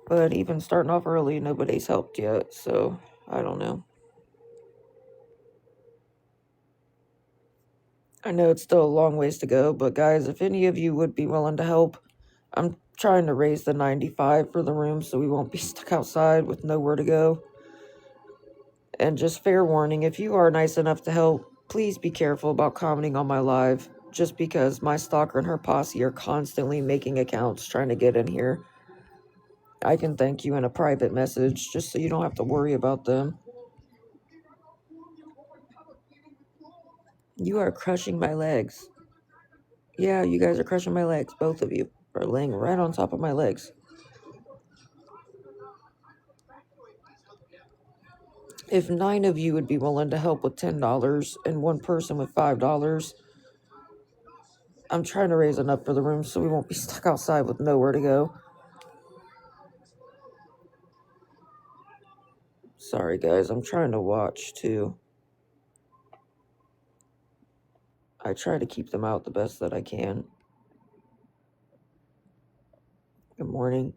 but even starting off early, nobody's helped yet. So I don't know. I know it's still a long ways to go, but guys, if any of you would be willing to help, I'm trying to raise the 95 for the room so we won't be stuck outside with nowhere to go. And just fair warning, if you are nice enough to help, please be careful about commenting on my live, just because my stalker and her posse are constantly making accounts trying to get in here. I can thank you in a private message just so you don't have to worry about them. You are crushing my legs. Yeah, you guys are crushing my legs. Both of you are laying right on top of my legs. If 9 of you would be willing to help with $10 and one person with $5, I'm trying to raise enough for the room so we won't be stuck outside with nowhere to go. Sorry, guys, I'm trying to watch too. I try to keep them out the best that I can. Good morning.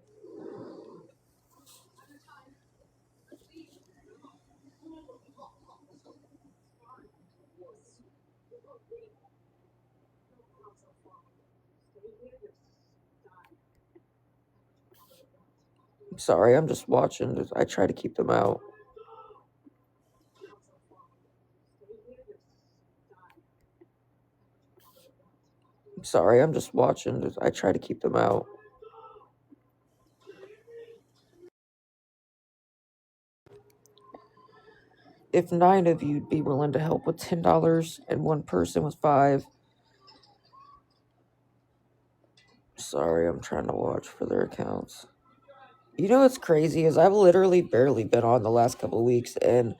Sorry, I'm just watching. I try to keep them out. Sorry, I'm just watching. I try to keep them out. If 9 of you'd be willing to help with $10 and one person with 5. Sorry, I'm trying to watch for their accounts. You know what's crazy is I've literally barely been on the last couple of weeks, and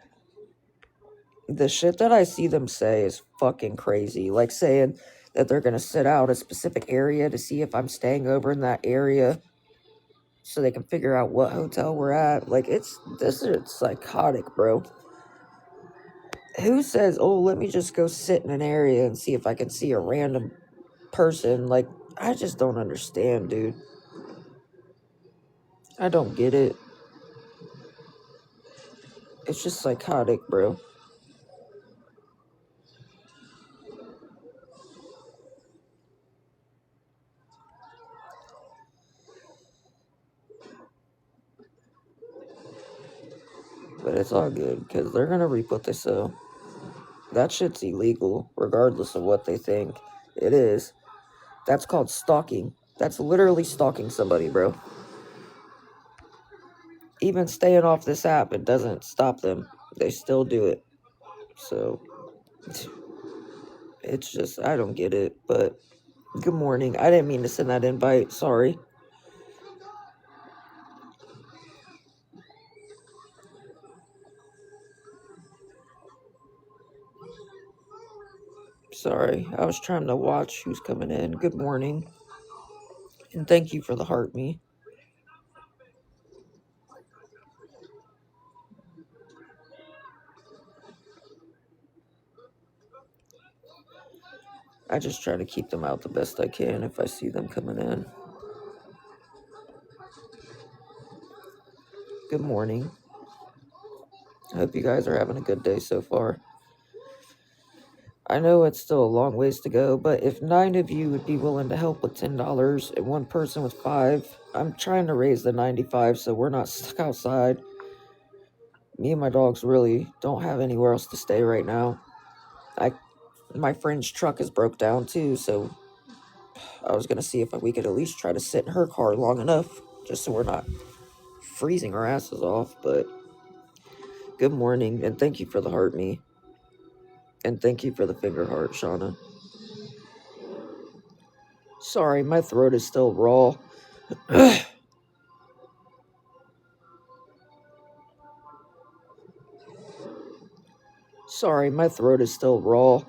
the shit that I see them say is fucking crazy. Like saying that they're going to sit out a specific area to see if I'm staying over in that area so they can figure out what hotel we're at. Like, this is psychotic, bro. Who says, oh, let me just go sit in an area and see if I can see a random person? Like, I just don't understand, dude. I don't get it. It's just psychotic, bro. But it's all good, because they're going to reap what they sow. That shit's illegal, regardless of what they think it is. That's called stalking. That's literally stalking somebody, bro. Even staying off this app, it doesn't stop them. They still do it. So, it's just, I don't get it. But, good morning. I didn't mean to send that invite. Sorry. Sorry. I was trying to watch who's coming in. Good morning. And thank you for the heart me. I just try to keep them out the best I can if I see them coming in. Good morning. I hope you guys are having a good day so far. I know it's still a long ways to go, but if 9 of you would be willing to help with $10 and one person with 5, I'm trying to raise the 95 so we're not stuck outside. Me and my dogs really don't have anywhere else to stay right now. My friend's truck is broke down too, so I was gonna see if we could at least try to sit in her car long enough, just so we're not freezing our asses off. But good morning, and thank you for the heart me. And thank you for the finger heart, Shauna. Sorry, my throat is still raw. Sorry, my throat is still raw.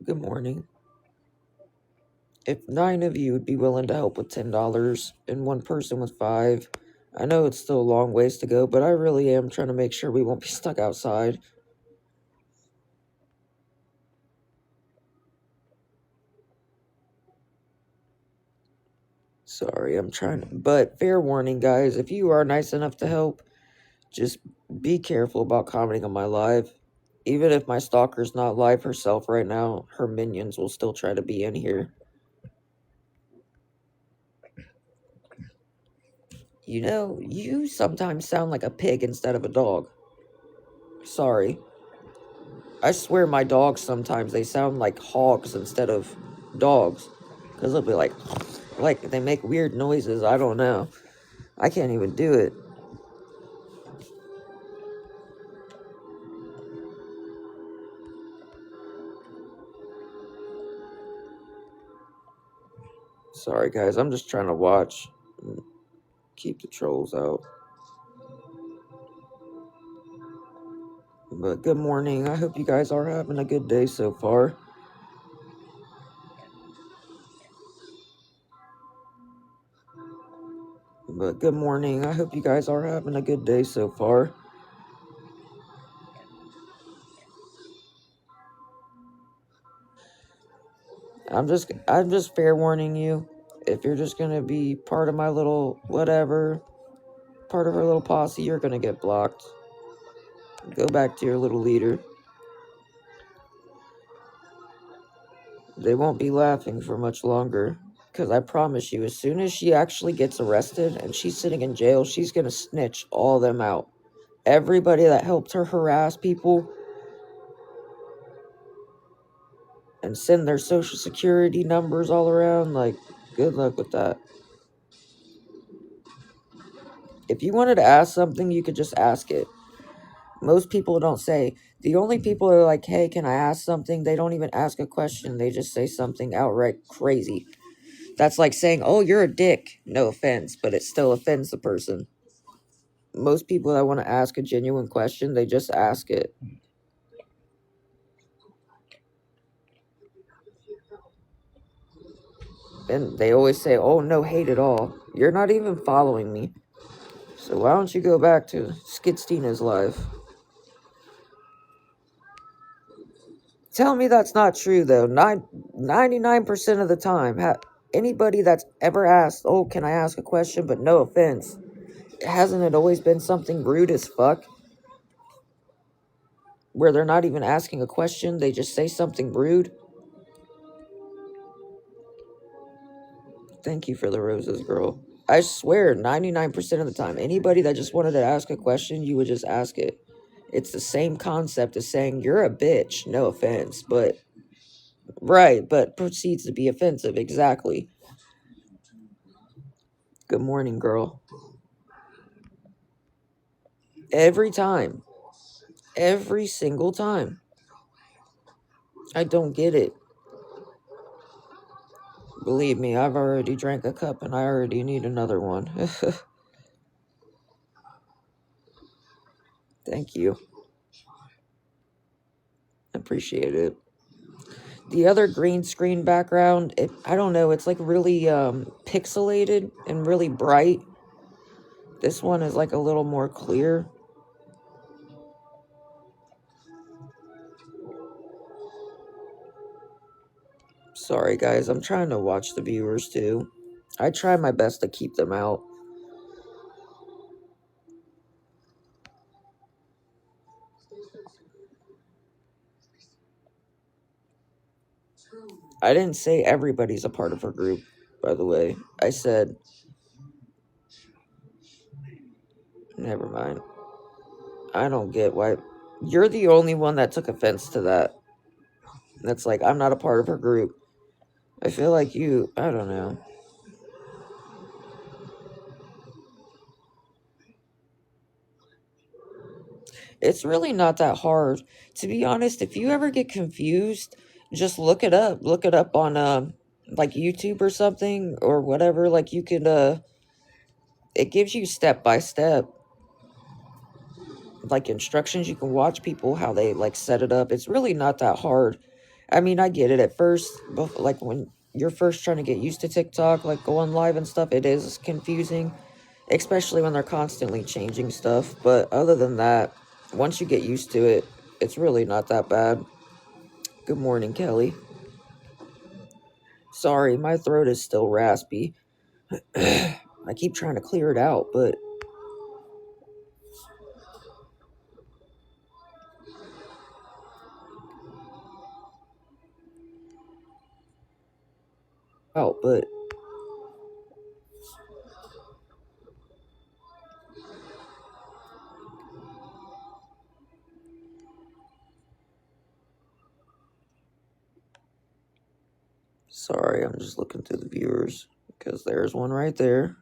Good morning. If 9 of you would be willing to help with $10 and one person with 5, I know it's still a long ways to go, but I really am trying to make sure we won't be stuck outside. Sorry, I'm trying to, but fair warning, guys, if you are nice enough to help, just be careful about commenting on my live. Even if my stalker's not live herself right now, her minions will still try to be in here. You know, you sometimes sound like a pig instead of a dog. Sorry. I swear my dogs sometimes, they sound like hogs instead of dogs. Because they'll be like, they make weird noises. I don't know. I can't even do it. Sorry, guys. I'm just trying to watch and keep the trolls out. But good morning. I hope you guys are having a good day so far. But good morning. I hope you guys are having a good day so far. I'm just fair warning you. If you're just gonna be part of my little whatever, part of our little posse, you're gonna get blocked. Go back to your little leader. They won't be laughing for much longer. Because I promise you, as soon as she actually gets arrested and she's sitting in jail, she's going to snitch all them out. Everybody that helped her harass people and send their social security numbers all around, like, good luck with that. If you wanted to ask something, you could just ask it. Most people don't say. The only people who are like, hey, can I ask something? They don't even ask a question. They just say something outright crazy. That's like saying, oh, you're a dick. No offense, but it still offends the person. Most people that want to ask a genuine question, they just ask it. And they always say, oh, no hate at all. You're not even following me. So why don't you go back to Skidstina's life? Tell me that's not true, though. 99% of the time, anybody that's ever asked, oh, can I ask a question, but no offense, hasn't it always been something rude as fuck? Where they're not even asking a question, they just say something rude? Thank you for the roses, girl. I swear, 99% of the time, anybody that just wanted to ask a question, you would just ask it. It's the same concept as saying, you're a bitch, no offense, but... Right, but proceeds to be offensive, exactly. Good morning, girl. Every time. Every single time. I don't get it. Believe me, I've already drank a cup and I already need another one. Thank you. Appreciate it. The other green screen background, I don't know, it's like really pixelated and really bright. This one is like a little more clear. Sorry guys, I'm trying to watch the viewers too. I try my best to keep them out. I didn't say everybody's a part of her group, by the way. I said... Never mind. I don't get why... You're the only one that took offense to that. That's like, I'm not a part of her group. I feel like you... I don't know. It's really not that hard. To be honest, if you ever get confused, just look it up. Look it up on, like, YouTube or something, or whatever. Like, you could, it gives you step by step, like, instructions. You can watch people, how they, like, set it up. It's really not that hard. I mean, I get it at first, but, like, when you're first trying to get used to TikTok, like, going live and stuff, it is confusing, especially when they're constantly changing stuff. But other than that, once you get used to it, it's really not that bad. Good morning, Kelly. Sorry, my throat is still raspy. I keep trying to clear it out, but... Sorry, I'm just looking through the viewers, because there's one right there.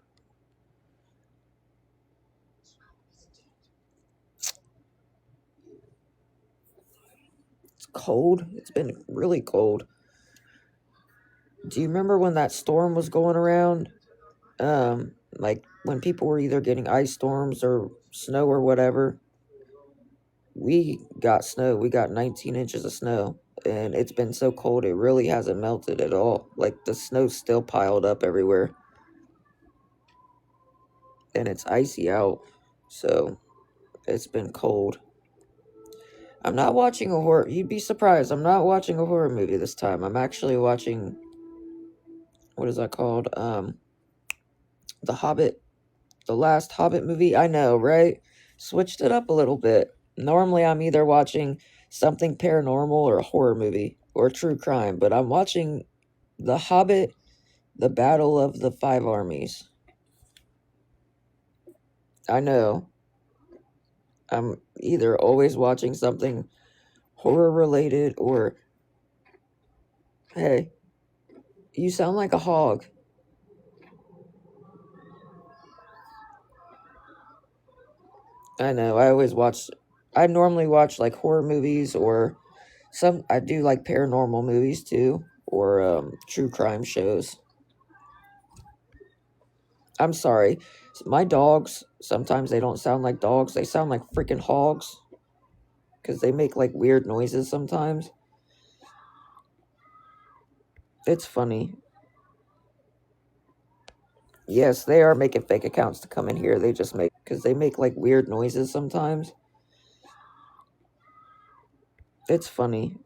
It's cold. It's been really cold. Do you remember when that storm was going around? Like, when people were either getting ice storms or snow or whatever? We got snow. We got 19 inches of snow. And it's been so cold, it really hasn't melted at all. Like, the snow's still piled up everywhere. And it's icy out. So, it's been cold. I'm not watching a horror... You'd be surprised. I'm not watching a horror movie this time. I'm actually watching... What is that called? The Hobbit. The last Hobbit movie. I know, right? Switched it up a little bit. Normally, I'm either watching something paranormal or a horror movie. or true crime, but I'm watching The Hobbit, The Battle of the Five Armies. I know. I'm either always watching something horror related or, hey, you sound like a hog. I know. I normally watch like horror movies or I do like paranormal movies too, or true crime shows. I'm sorry. My dogs, sometimes they don't sound like dogs. They sound like freaking hogs because they make like weird noises sometimes. It's funny. Yes, they are making fake accounts to come in here. They just make, because they make like weird noises sometimes. It's funny.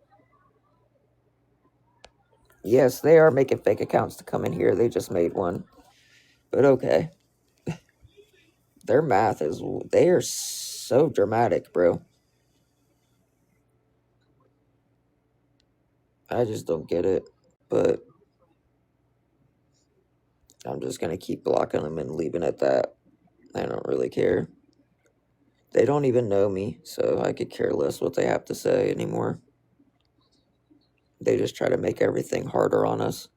Yes, they are making fake accounts to come in here. They just made one. But okay. Their math is, they are so dramatic, bro. I just don't get it. But I'm just going to keep blocking them and leaving it at that. I don't really care. They don't even know me, so I could care less what they have to say anymore. They just try to make everything harder on us.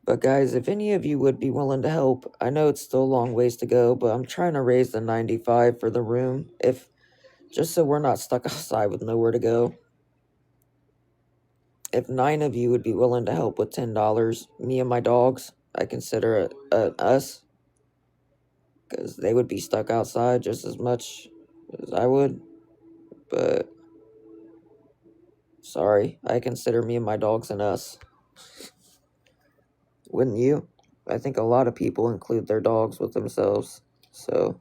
But guys, if any of you would be willing to help, I know it's still a long ways to go, but I'm trying to raise the 95 for the room, if just so we're not stuck outside with nowhere to go. If 9 of you would be willing to help with $10, me and my dogs, I consider it us, because they would be stuck outside just as much as I would. But sorry, I consider me and my dogs an us. Wouldn't you? I think a lot of people include their dogs with themselves. So,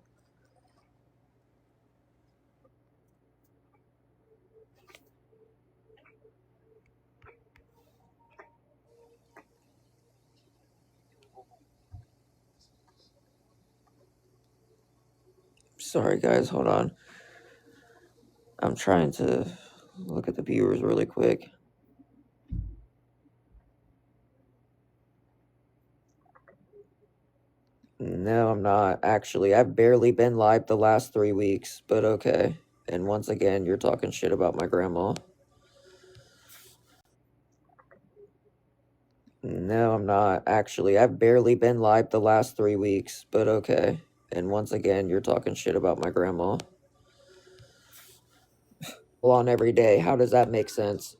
sorry guys, hold on. I'm trying to look at the viewers really quick. No, I'm not. Actually, I've barely been live the last 3 weeks, but okay. And once again, you're talking shit about my grandma. No, I'm not. Actually, I've barely been live the last 3 weeks, but okay. And once again, you're talking shit about my grandma. On every day. How does that make sense?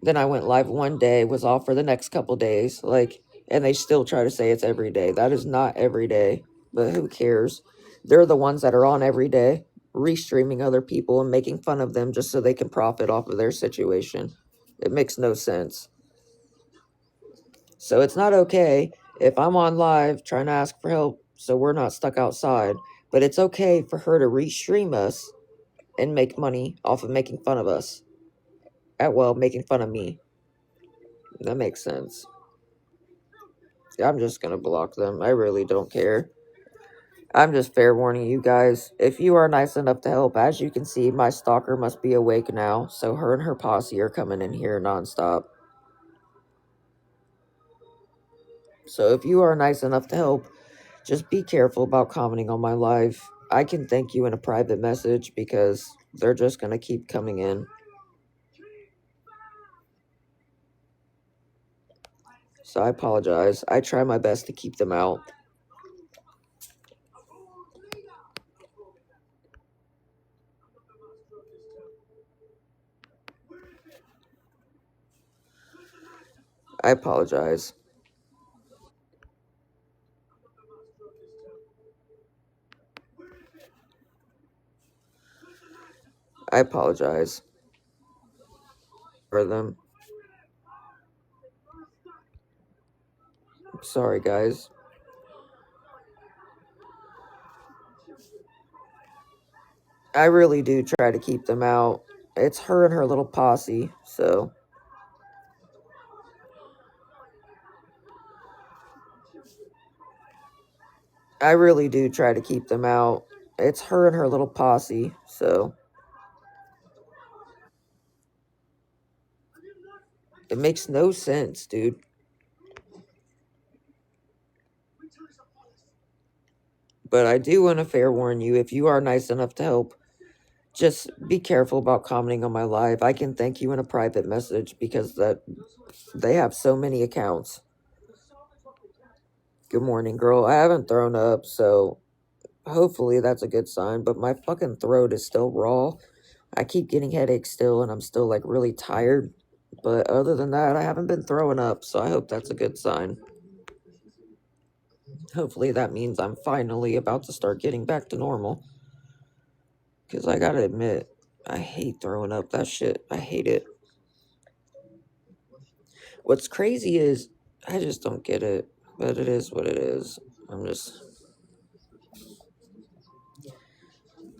Then I went live one day, was off for the next couple days, like, and they still try to say it's every day. That is not every day, but who cares? They're the ones that are on every day, restreaming other people and making fun of them just so they can profit off of their situation. It makes no sense. So it's not okay if I'm on live trying to ask for help so we're not stuck outside, but it's okay for her to restream us and make money off of making fun of us. Well, making fun of me. That makes sense. I'm just gonna block them. I really don't care. I'm just fair warning you guys. If you are nice enough to help, as you can see, my stalker must be awake now, so her and her posse are coming in here nonstop. So if you are nice enough to help, just be careful about commenting on my live. I can thank you in a private message because they're just gonna keep coming in. So I apologize. I try my best to keep them out. I apologize. I apologize for them. Sorry, guys. I really do try to keep them out. It's her and her little posse, so I really do try to keep them out. It's her and her little posse, so It makes no sense, dude. But I do want to fair warn you, if you are nice enough to help, just be careful about commenting on my live. I can thank you in a private message because that they have so many accounts. Good morning, girl. I haven't thrown up, so hopefully that's a good sign, but my fucking throat is still raw. I keep getting headaches still, and I'm still like really tired. But other than that, I haven't been throwing up, so I hope that's a good sign. Hopefully that means I'm finally about to start getting back to normal. Because I gotta admit, I hate throwing up. That shit, I hate it. What's crazy is, I just don't get it. But it is what it is. I'm just.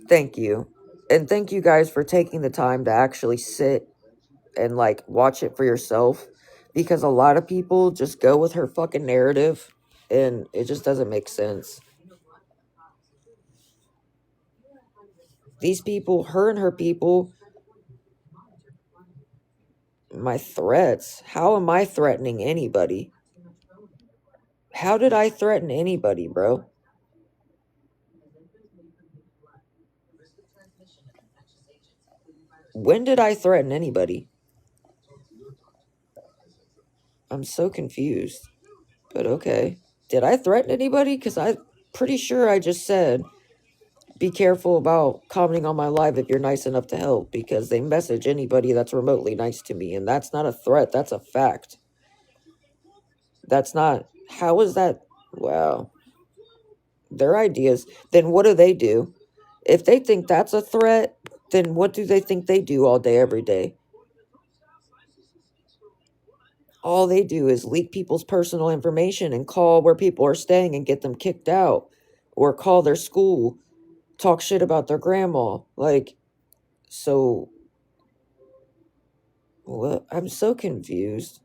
Thank you. And thank you guys for taking the time to actually sit and like watch it for yourself, because a lot of people just go with her fucking narrative and it just doesn't make sense. These people, her and her people, my threats. How am I threatening anybody? How did I threaten anybody, bro? When did I threaten anybody? I'm so confused. But okay. Did I threaten anybody? Because I'm pretty sure I just said, be careful about commenting on my live if you're nice enough to help, because they message anybody that's remotely nice to me. And that's not a threat. That's a fact. That's not. How is that? Wow. Their ideas. Then what do they do? If they think that's a threat, then what do they think they do all day, every day? All they do is leak people's personal information and call where people are staying and get them kicked out, or call their school, talk shit about their grandma. Like, so what? I'm so confused.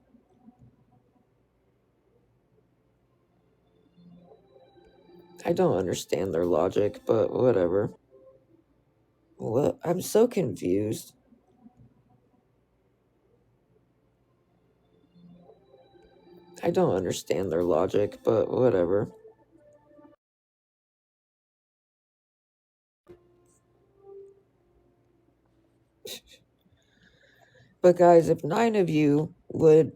I don't understand their logic, but whatever. What? I'm so confused. I don't understand their logic, but whatever. But guys, if 9 of you would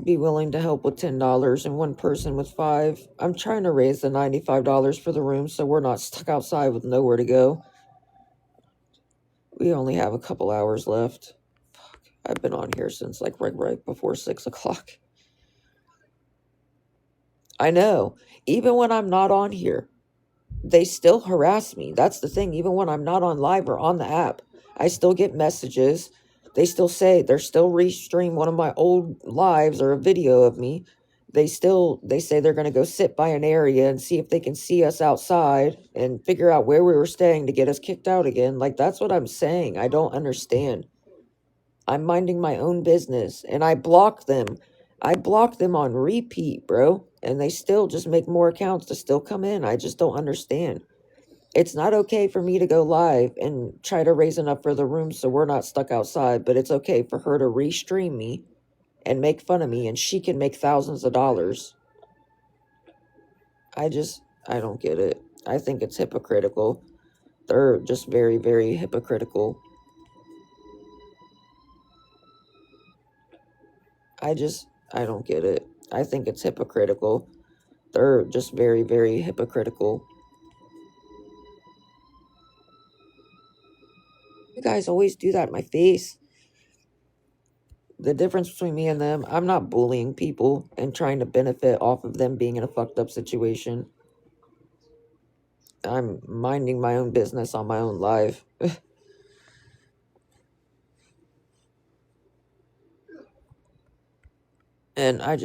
be willing to help with $10 and one person with 5, I'm trying to raise the $95 for the room so we're not stuck outside with nowhere to go. We only have a couple hours left. Fuck, I've been on here since like right before 6 o'clock. I know. Even when I'm not on here, they still harass me. That's the thing. Even when I'm not on live or on the app, I still get messages. They still say they're still restream one of my old lives or a video of me. They say they're going to go sit by an area and see if they can see us outside and figure out where we were staying to get us kicked out again. Like, that's what I'm saying. I don't understand. I'm minding my own business and I block them. I block them on repeat, bro. And they still just make more accounts to still come in. I just don't understand. It's not okay for me to go live and try to raise enough for the room so we're not stuck outside, but it's okay for her to restream me and make fun of me and she can make thousands of dollars. I don't get it. I think it's hypocritical. They're just very, very hypocritical. I don't get it. I think it's hypocritical. They're just very, very hypocritical. You guys always do that in my face. The difference between me and them, I'm not bullying people and trying to benefit off of them being in a fucked up situation. I'm minding my own business on my own life. And I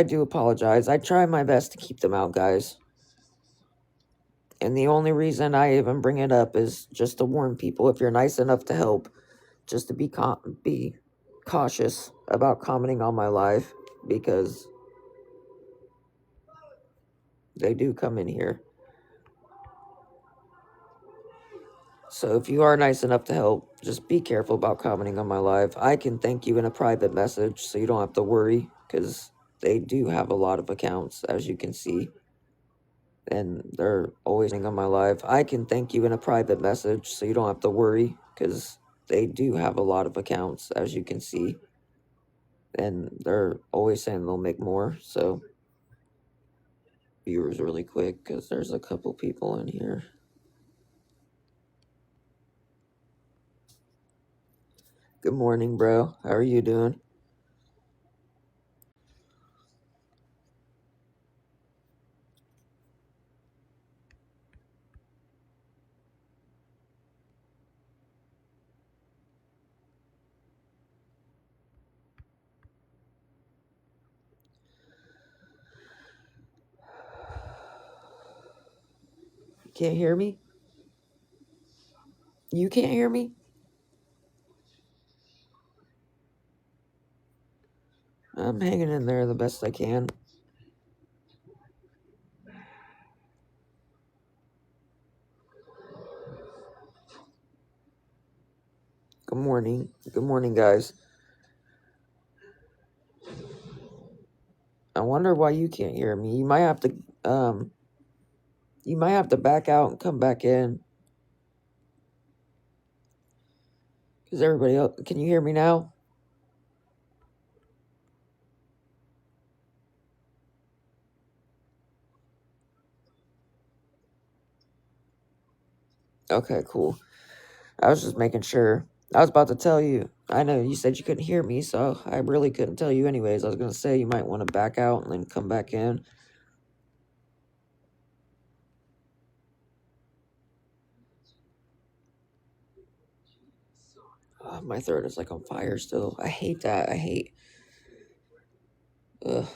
do apologize. I try my best to keep them out, guys. And the only reason I even bring it up is just to warn people, if you're nice enough to help, just to be cautious about commenting on my live, because they do come in here. So if you are nice enough to help, just be careful about commenting on my live. I can thank you in a private message so you don't have to worry, because they do have a lot of accounts, as you can see. And they're always on my live. I can thank you in a private message so you don't have to worry, because they do have a lot of accounts, as you can see. And they're always saying they'll make more. So viewers really quick, because there's a couple people in here. Good morning, bro. How are you doing? You can't hear me? You can't hear me? I'm hanging in there the best I can. Good morning. Good morning, guys. I wonder why you can't hear me. You might have to back out and come back in. Because everybody else, can you hear me now? Okay, cool. I was just making sure. I was about to tell you. I know you said you couldn't hear me, so I really couldn't tell you anyways. I was going to say you might want to back out and then come back in. Oh, my throat is like on fire still. I hate that. Ugh.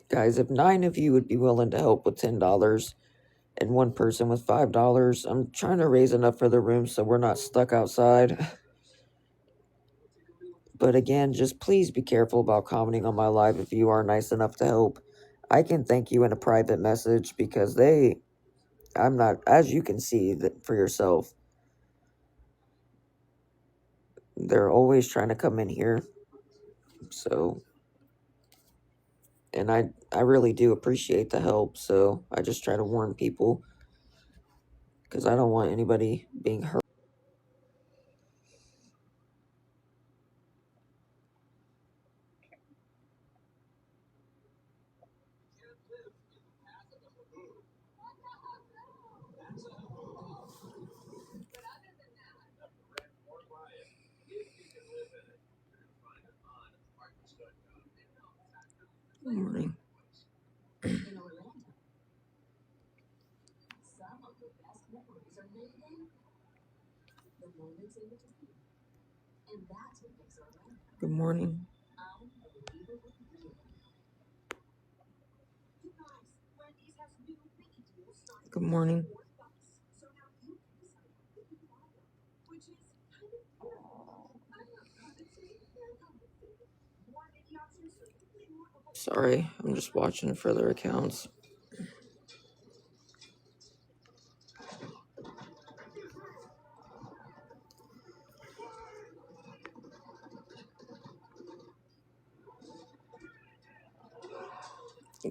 Guys, if 9 of you would be willing to help with $10 and 1 person with $5, I'm trying to raise enough for the room so we're not stuck outside. But again, just please be careful about commenting on my live if you are nice enough to help. I can thank you in a private message because I'm not, as you can see that for yourself, they're always trying to come in here. So, and I really do appreciate the help. So I just try to warn people because I don't want anybody being hurt. Good morning. Good morning. Good morning. Sorry, I'm just watching for their accounts.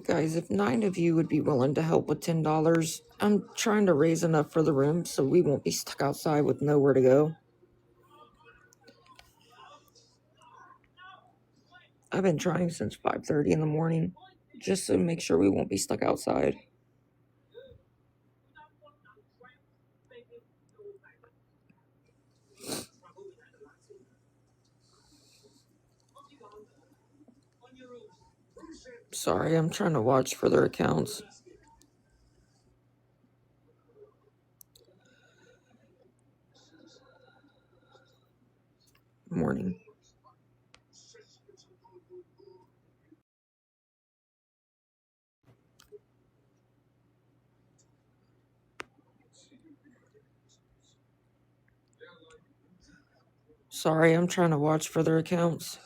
Guys, if 9 of you would be willing to help with $10, I'm trying to raise enough for the room so we won't be stuck outside with nowhere to go. I've been trying since 5:30 in the morning just to make sure we won't be stuck outside. Sorry, I'm trying to watch for their accounts. Morning. Sorry, I'm trying to watch for their accounts.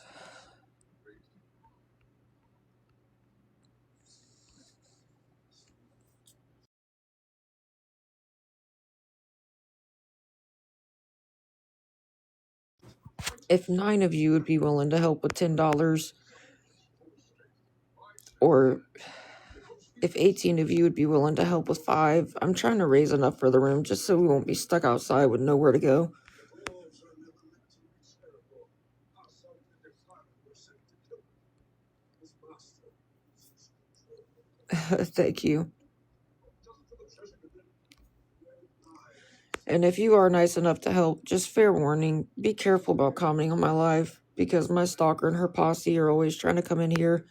If 9 of you would be willing to help with $10, or if 18 of you would be willing to help with 5, I'm trying to raise enough for the room just so we won't be stuck outside with nowhere to go. Thank you. And if you are nice enough to help, just fair warning, be careful about commenting on my live, because my stalker and her posse are always trying to come in here.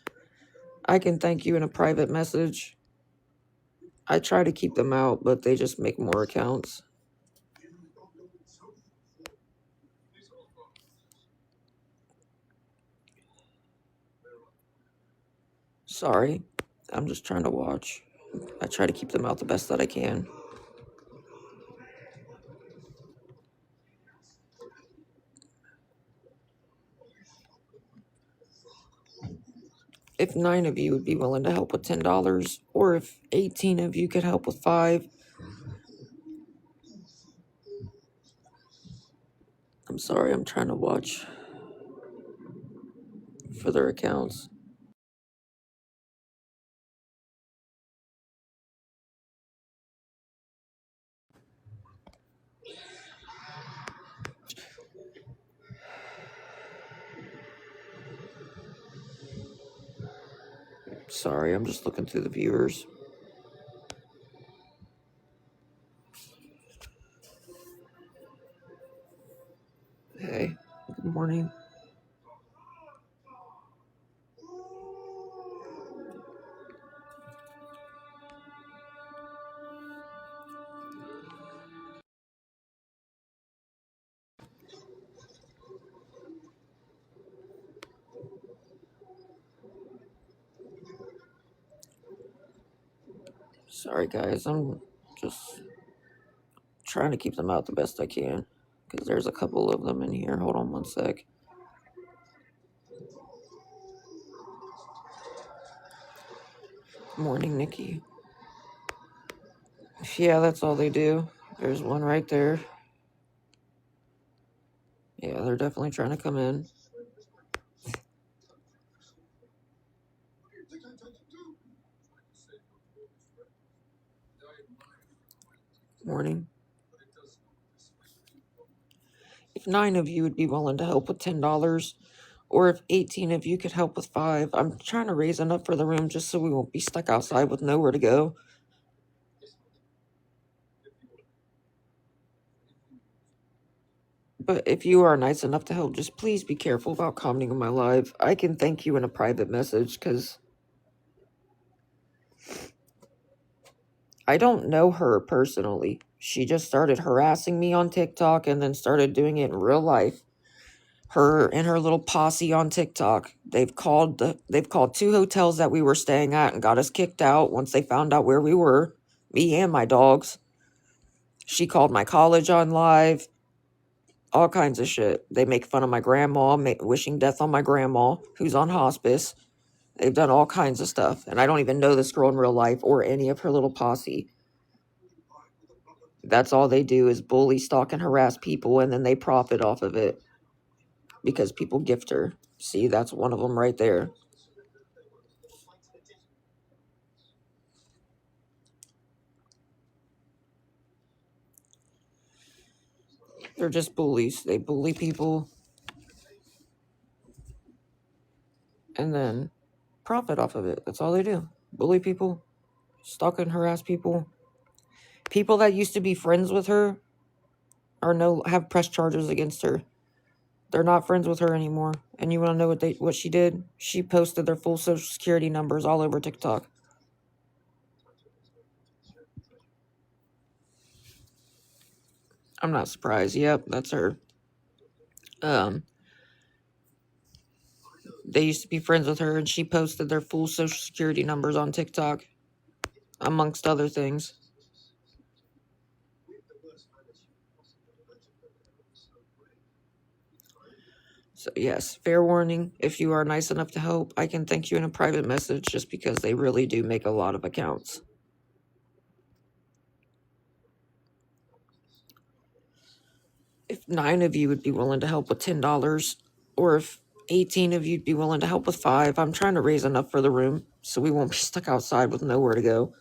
I can thank you in a private message. I try to keep them out, but they just make more accounts. Sorry, I'm just trying to watch. I try to keep them out the best that I can. If 9 of you would be willing to help with $10, or if 18 of you could help with 5. I'm sorry, I'm trying to watch for their accounts. Sorry, I'm just looking through the viewers. Hey, good morning. Sorry, guys, I'm just trying to keep them out the best I can, because there's a couple of them in here. Hold on one sec. Morning, Nikki. Yeah, that's all they do. There's one right there. Yeah, they're definitely trying to come in. Morning. If 9 of you would be willing to help with $10, or if 18 of you could help with 5, I'm trying to raise enough for the room just so we won't be stuck outside with nowhere to go. But if you are nice enough to help, just please be careful about commenting on my live. I can thank you in a private message, because I don't know her personally. She just started harassing me on TikTok and then started doing it in real life. Her and her little posse on TikTok. They've called 2 hotels that we were staying at and got us kicked out once they found out where we were, me and my dogs. She called my college on live. All kinds of shit. They make fun of my grandma, wishing death on my grandma, who's on hospice. They've done all kinds of stuff, and I don't even know this girl in real life or any of her little posse. That's all they do is bully, stalk, and harass people, and then they profit off of it because people gift her. See, that's one of them right there. They're just bullies. They bully people and then profit off of it. That's all they do. Bully people, stalk and harass people. People that used to be friends with her have pressed charges against her. They're not friends with her anymore. And you want to know what she did? She posted their full social security numbers all over TikTok. I'm not surprised. Yep, that's her. They used to be friends with her, and she posted their full social security numbers on TikTok, amongst other things. So yes, fair warning, if you are nice enough to help, I can thank you in a private message, just because they really do make a lot of accounts. If if 9 of you would be willing to help with $10, or if 18 of you'd be willing to help with 5. I'm trying to raise enough for the room so we won't be stuck outside with nowhere to go.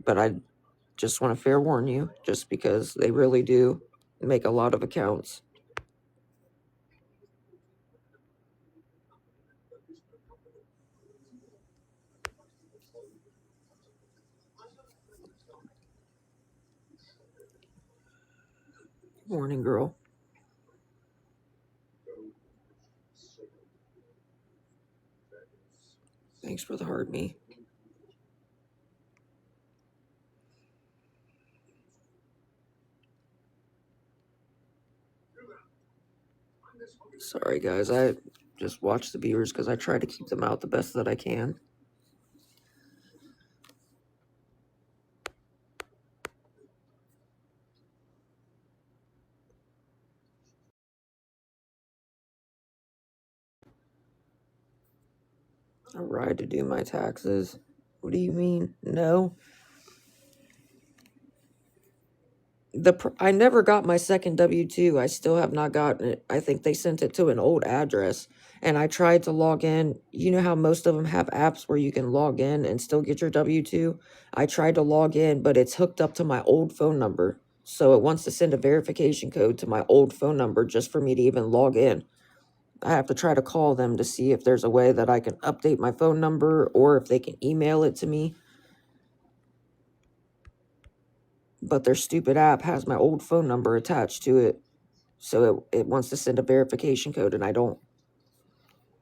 But I just want to fair warn you, just because they really do make a lot of accounts. Morning, girl. Thanks for the heart, me. Sorry, guys. I just watch the viewers because I try to keep them out the best that I can. I ride to do my taxes. What do you mean? No. I never got my second W-2. I still have not gotten it. I think they sent it to an old address. And I tried to log in. You know how most of them have apps where you can log in and still get your W-2? I tried to log in, but it's hooked up to my old phone number. So it wants to send a verification code to my old phone number just for me to even log in. I have to try to call them to see if there's a way that I can update my phone number or if they can email it to me. But their stupid app has my old phone number attached to it. So it wants to send a verification code, and I don't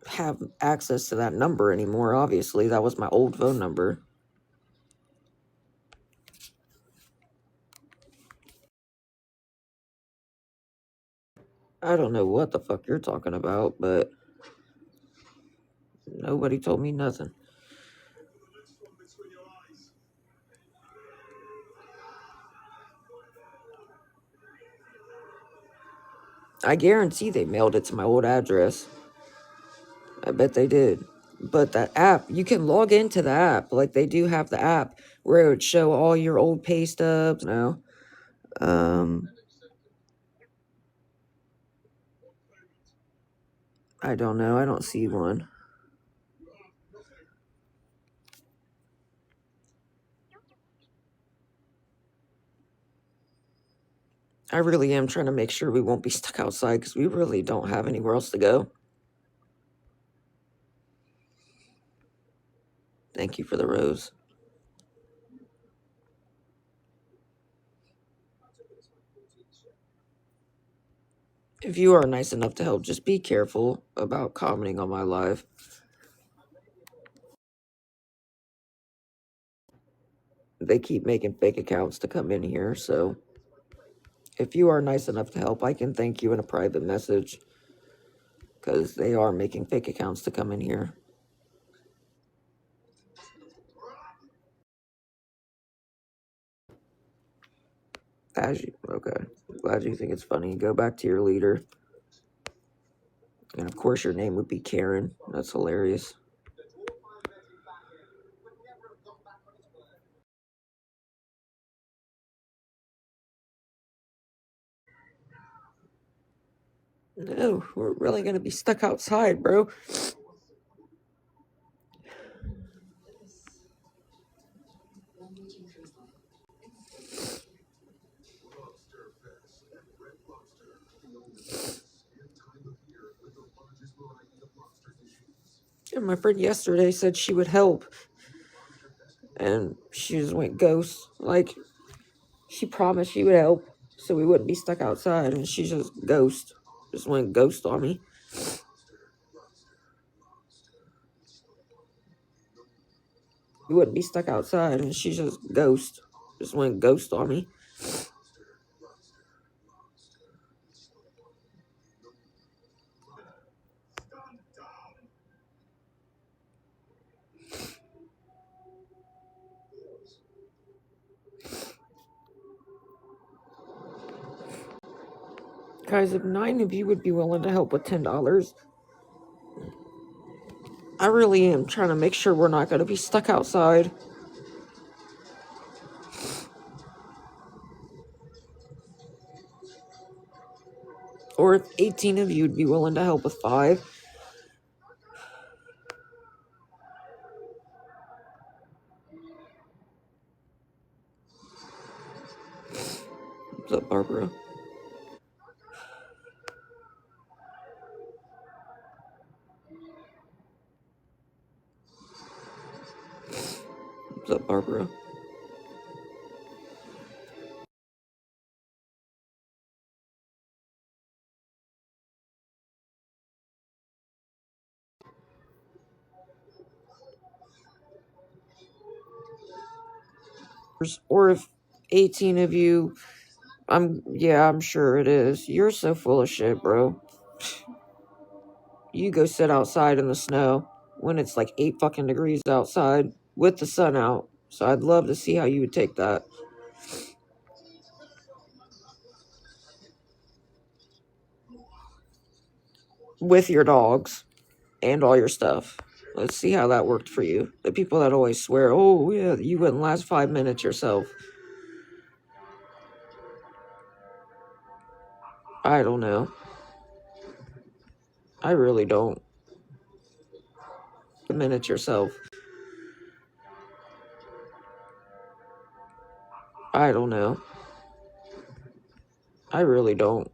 have access to that number anymore, obviously. That was my old phone number. I don't know what the fuck you're talking about, but nobody told me nothing. I guarantee they mailed it to my old address. I bet they did. But that app, you can log into the app. Like, they do have the app where it would show all your old pay stubs. No. I don't know. I don't see one. I really am trying to make sure we won't be stuck outside because we really don't have anywhere else to go. Thank you for the rose. If you are nice enough to help, just be careful about commenting on my live. They keep making fake accounts to come in here, so if you are nice enough to help, I can thank you in a private message, because they are making fake accounts to come in here. Okay. Glad you think it's funny. Go back to your leader. And of course your name would be Karen. That's hilarious. No, we're really going to be stuck outside, bro. And my friend yesterday said she would help. And she just went ghost. Like, she promised she would help so we wouldn't be stuck outside. And she just ghost. Just went ghost on me. We wouldn't be stuck outside. And she just ghost. Just went ghost on me. Guys, if 9 of you would be willing to help with $10, I really am trying to make sure we're not going to be stuck outside. Or if 18 of you would be willing to help with 5. What's up, Barbara? What's up, Barbara? Or if 18 of you, I'm sure it is. You're so full of shit, bro. You go sit outside in the snow when it's like 8 fucking degrees outside with the sun out. So I'd love to see how you would take that. With your dogs and all your stuff. Let's see how that worked for you. The people that always swear, oh yeah, you wouldn't last 5 minutes yourself. I don't know. I really don't. A minute yourself. I don't know. I really don't.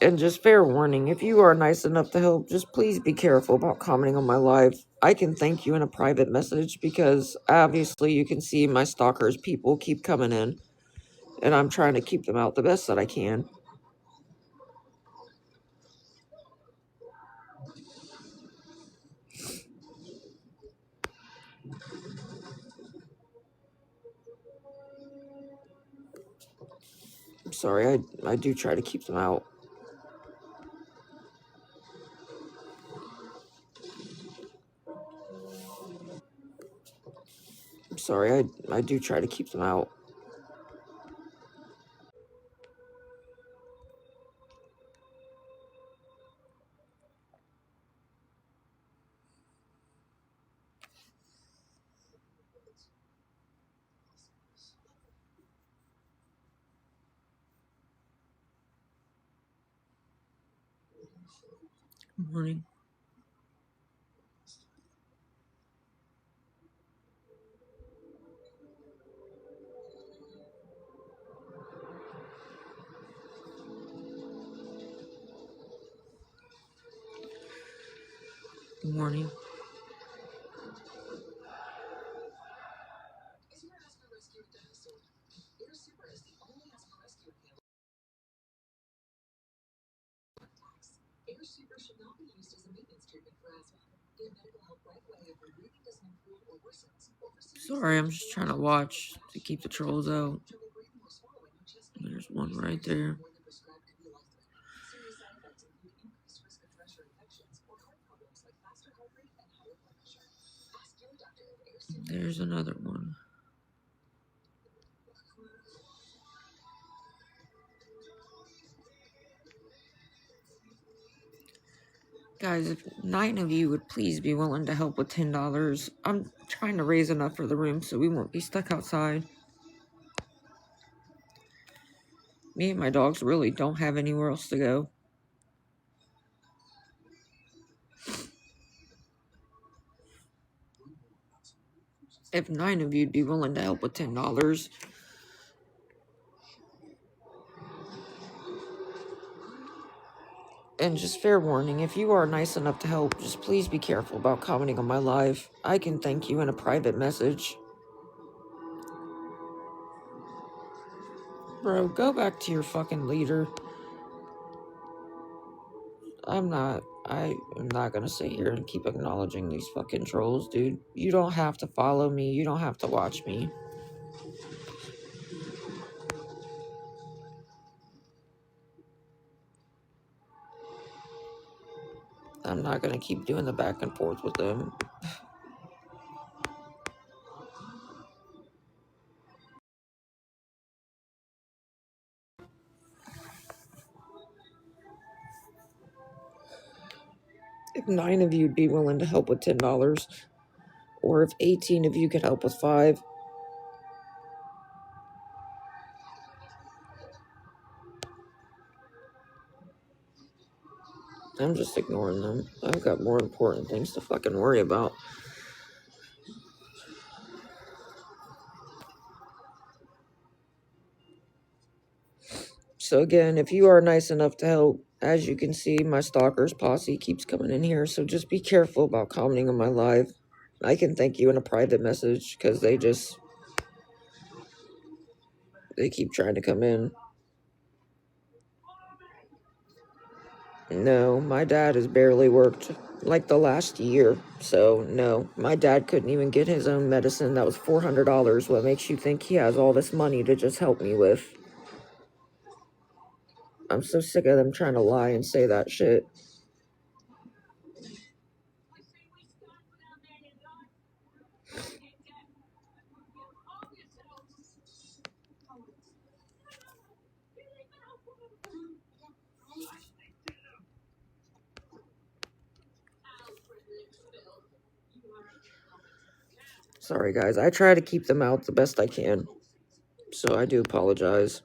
And just fair warning, if you are nice enough to help, just please be careful about commenting on my live. I can thank you in a private message because obviously you can see my stalkers, people keep coming in. And I'm trying to keep them out the best that I can. I'm sorry, I do try to keep them out. I'm sorry, I do try to keep them out. Good morning. Good morning. Sorry, I'm just trying to watch to keep the trolls out. There's one right there. There's another one. Guys, if 9 of you would please be willing to help with $10, I'm trying to raise enough for the room so we won't be stuck outside. Me and my dogs really don't have anywhere else to go. If 9 of you'd be willing to help with $10. And just fair warning, if you are nice enough to help, just please be careful about commenting on my live. I can thank you in a private message. Bro, go back to your fucking leader. I am not gonna sit here and keep acknowledging these fucking trolls, dude. You don't have to follow me. You don't have to watch me. I'm not gonna keep doing the back and forth with them. If 9 of you'd be willing to help with $10, or if 18 of you could help with 5, I'm just ignoring them. I've got more important things to fucking worry about. So again, if you are nice enough to help, as you can see, my stalker's posse keeps coming in here, so just be careful about commenting on my live. I can thank you in a private message, because they keep trying to come in. No, my dad has barely worked like the last year, so no, my dad couldn't even get his own medicine. That was $400. What makes you think he has all this money to just help me with? I'm so sick of them trying to lie and say that shit. Sorry, guys. I try to keep them out the best I can, so I do apologize.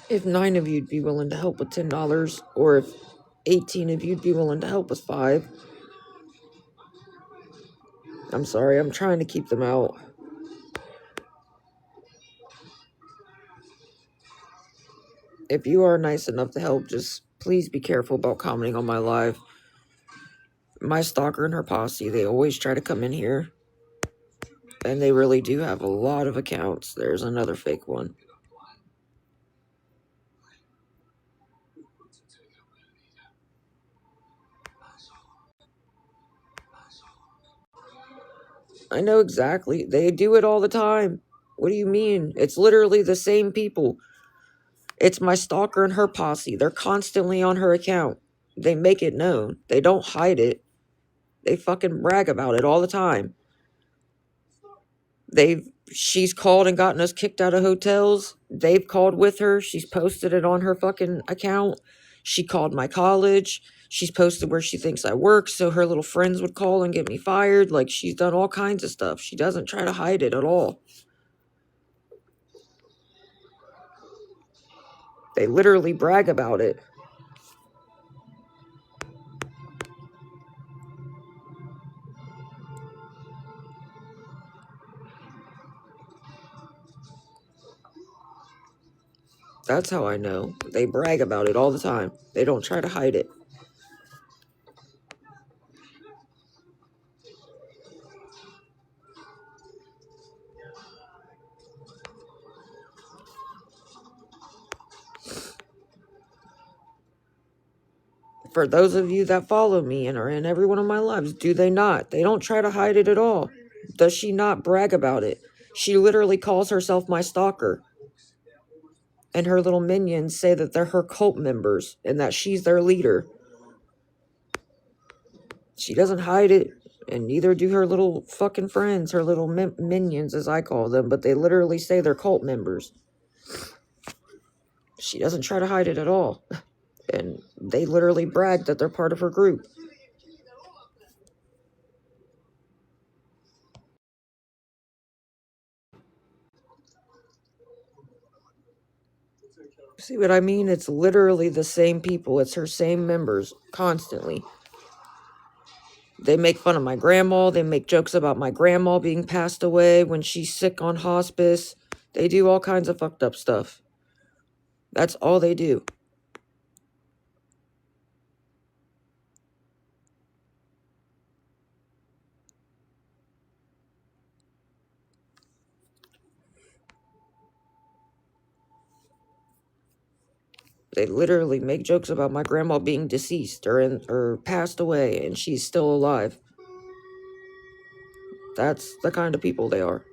If 9 of you'd be willing to help with $10, or if 18 of you'd be willing to help with 5. I'm sorry, I'm trying to keep them out. If you are nice enough to help, just please be careful about commenting on my live. My stalker and her posse, they always try to come in here, and they really do have a lot of accounts. There's another fake one. I know exactly. They do it all the time. What do you mean? It's literally the same people. It's my stalker and her posse. They're constantly on her account. They make it known. They don't hide it. They fucking brag about it all the time. She's called and gotten us kicked out of hotels. They've called with her. She's posted it on her fucking account. She called my college. She's posted where she thinks I work, so her little friends would call and get me fired. Like, she's done all kinds of stuff. She doesn't try to hide it at all. They literally brag about it. That's how I know. They brag about it all the time. They don't try to hide it. For those of you that follow me and are in every one of my lives, do they not? They don't try to hide it at all. Does she not brag about it? She literally calls herself my stalker. And her little minions say that they're her cult members and that she's their leader. She doesn't hide it, and neither do her little fucking friends, her little minions, as I call them, but they literally say they're cult members. She doesn't try to hide it at all. And they literally brag that they're part of her group. See what I mean? It's literally the same people. It's her same members, constantly. They make fun of my grandma. They make jokes about my grandma being passed away when she's sick on hospice. They do all kinds of fucked up stuff. That's all they do. They literally make jokes about my grandma being deceased or passed away and she's still alive. That's the kind of people they are.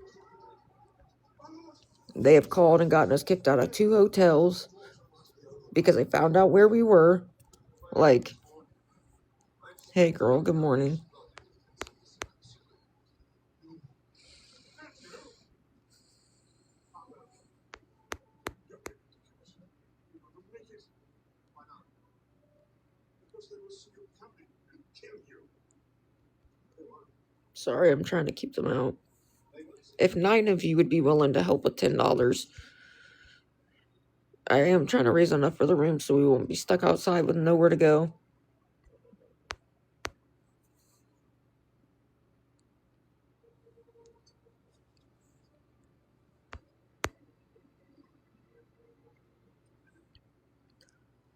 They have called and gotten us kicked out of 2 hotels because they found out where we were. Like, hey girl, good morning. Sorry, I'm trying to keep them out. If 9 of you would be willing to help with $10, I am trying to raise enough for the room so we won't be stuck outside with nowhere to go.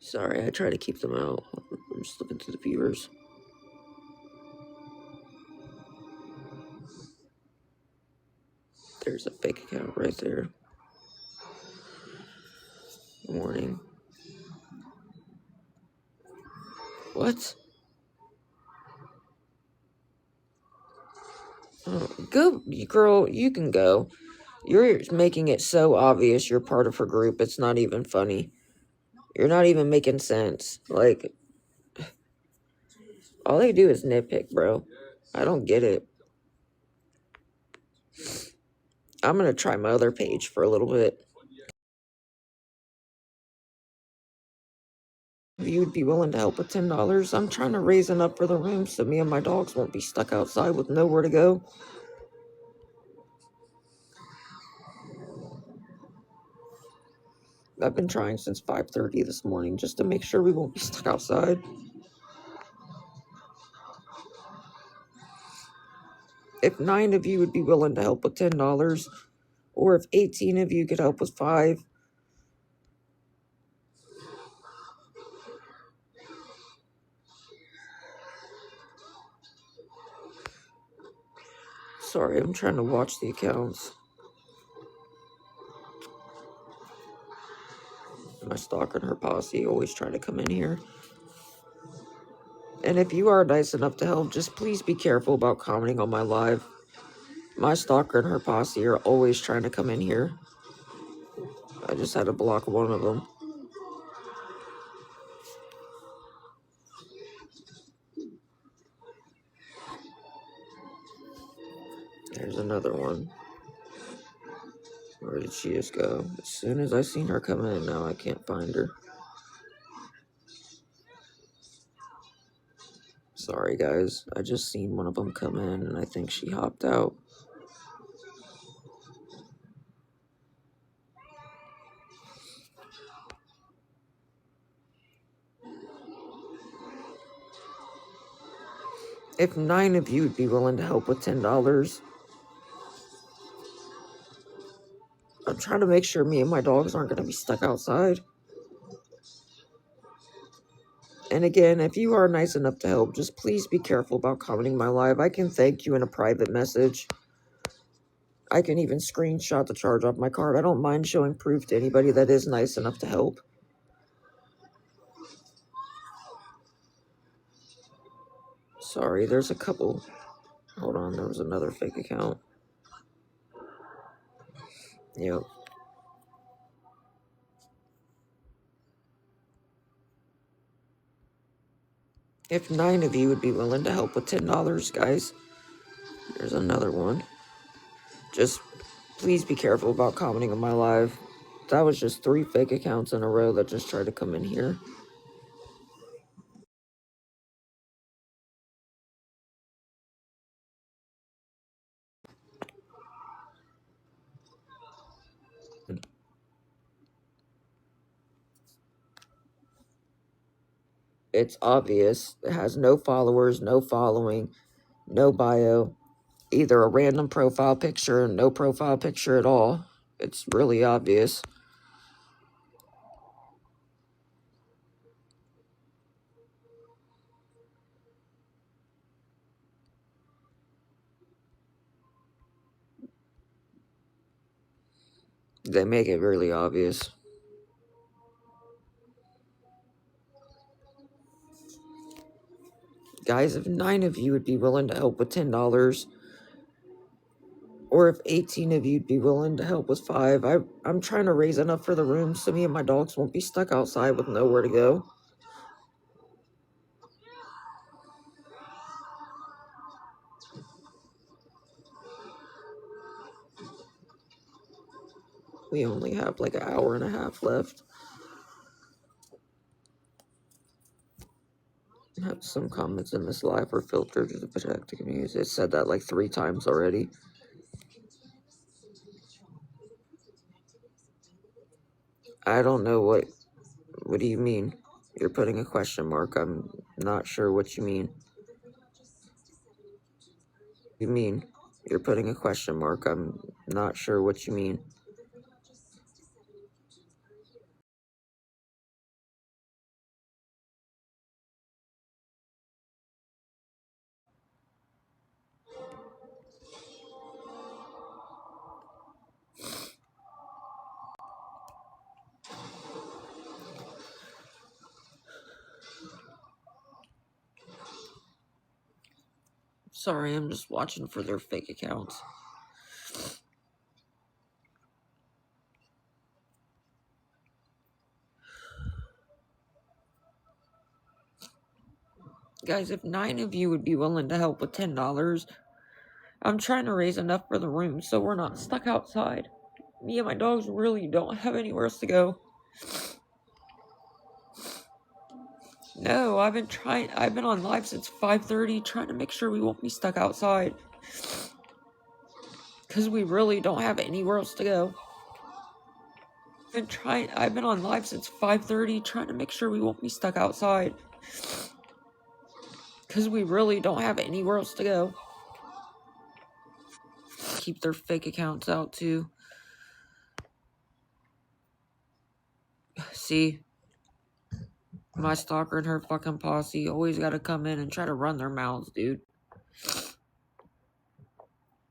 Sorry, I try to keep them out. I'm just looking through the viewers. There's a fake account right there. Good morning. What? Oh, go, girl, you can go. You're making it so obvious you're part of her group. It's not even funny. You're not even making sense. Like, all they do is nitpick, bro. I don't get it. I'm gonna try my other page for a little bit. If you would be willing to help with $10, I'm trying to raise enough for the room so me and my dogs won't be stuck outside with nowhere to go. I've been trying since 5:30 this morning just to make sure we won't be stuck outside. If 9 of you would be willing to help with $10, or if 18 of you could help with 5. Sorry, I'm trying to watch the accounts. My stalker and her posse always try to come in here. And if you are nice enough to help, just please be careful about commenting on my live. My stalker and her posse are always trying to come in here. I just had to block one of them. There's another one. Where did she just go? As soon as I seen her come in, now I can't find her. Sorry, guys. I just seen one of them come in, and I think she hopped out. If 9 of you would be willing to help with $10, I'm trying to make sure me and my dogs aren't going to be stuck outside. And again, if you are nice enough to help, just please be careful about commenting my live. I can thank you in a private message. I can even screenshot the charge off my card. I don't mind showing proof to anybody that is nice enough to help. Sorry, there's a couple. Hold on, there was another fake account. Yep. If 9 of you would be willing to help with $10, guys, there's another one. Just please be careful about commenting on my live. That was just 3 fake accounts in a row that just tried to come in here. It's obvious. It has no followers, no following, no bio. Either a random profile picture, no profile picture at all. It's really obvious. They make it really obvious. Guys, if 9 of you would be willing to help with $10, or if 18 of you'd be willing to help with 5, I'm trying to raise enough for the room so me and my dogs won't be stuck outside with nowhere to go. We only have like an hour and a half left. Some comments in this live are filtered to protect the community. It said that like 3 times already. I don't know what do you mean? You're putting a question mark. I'm not sure what you mean. You're putting a question mark. I'm not sure what you mean. Sorry, I'm just watching for their fake accounts. Guys, if 9 of you would be willing to help with $10, I'm trying to raise enough for the room so we're not stuck outside. Me and my dogs really don't have anywhere else to go. No, I've been on live since 5:30 trying to make sure we won't be stuck outside. Because we really don't have anywhere else to go. I've been on live since 5:30 trying to make sure we won't be stuck outside. Because we really don't have anywhere else to go. Keep their fake accounts out too. See? My stalker and her fucking posse always gotta come in and try to run their mouths, dude.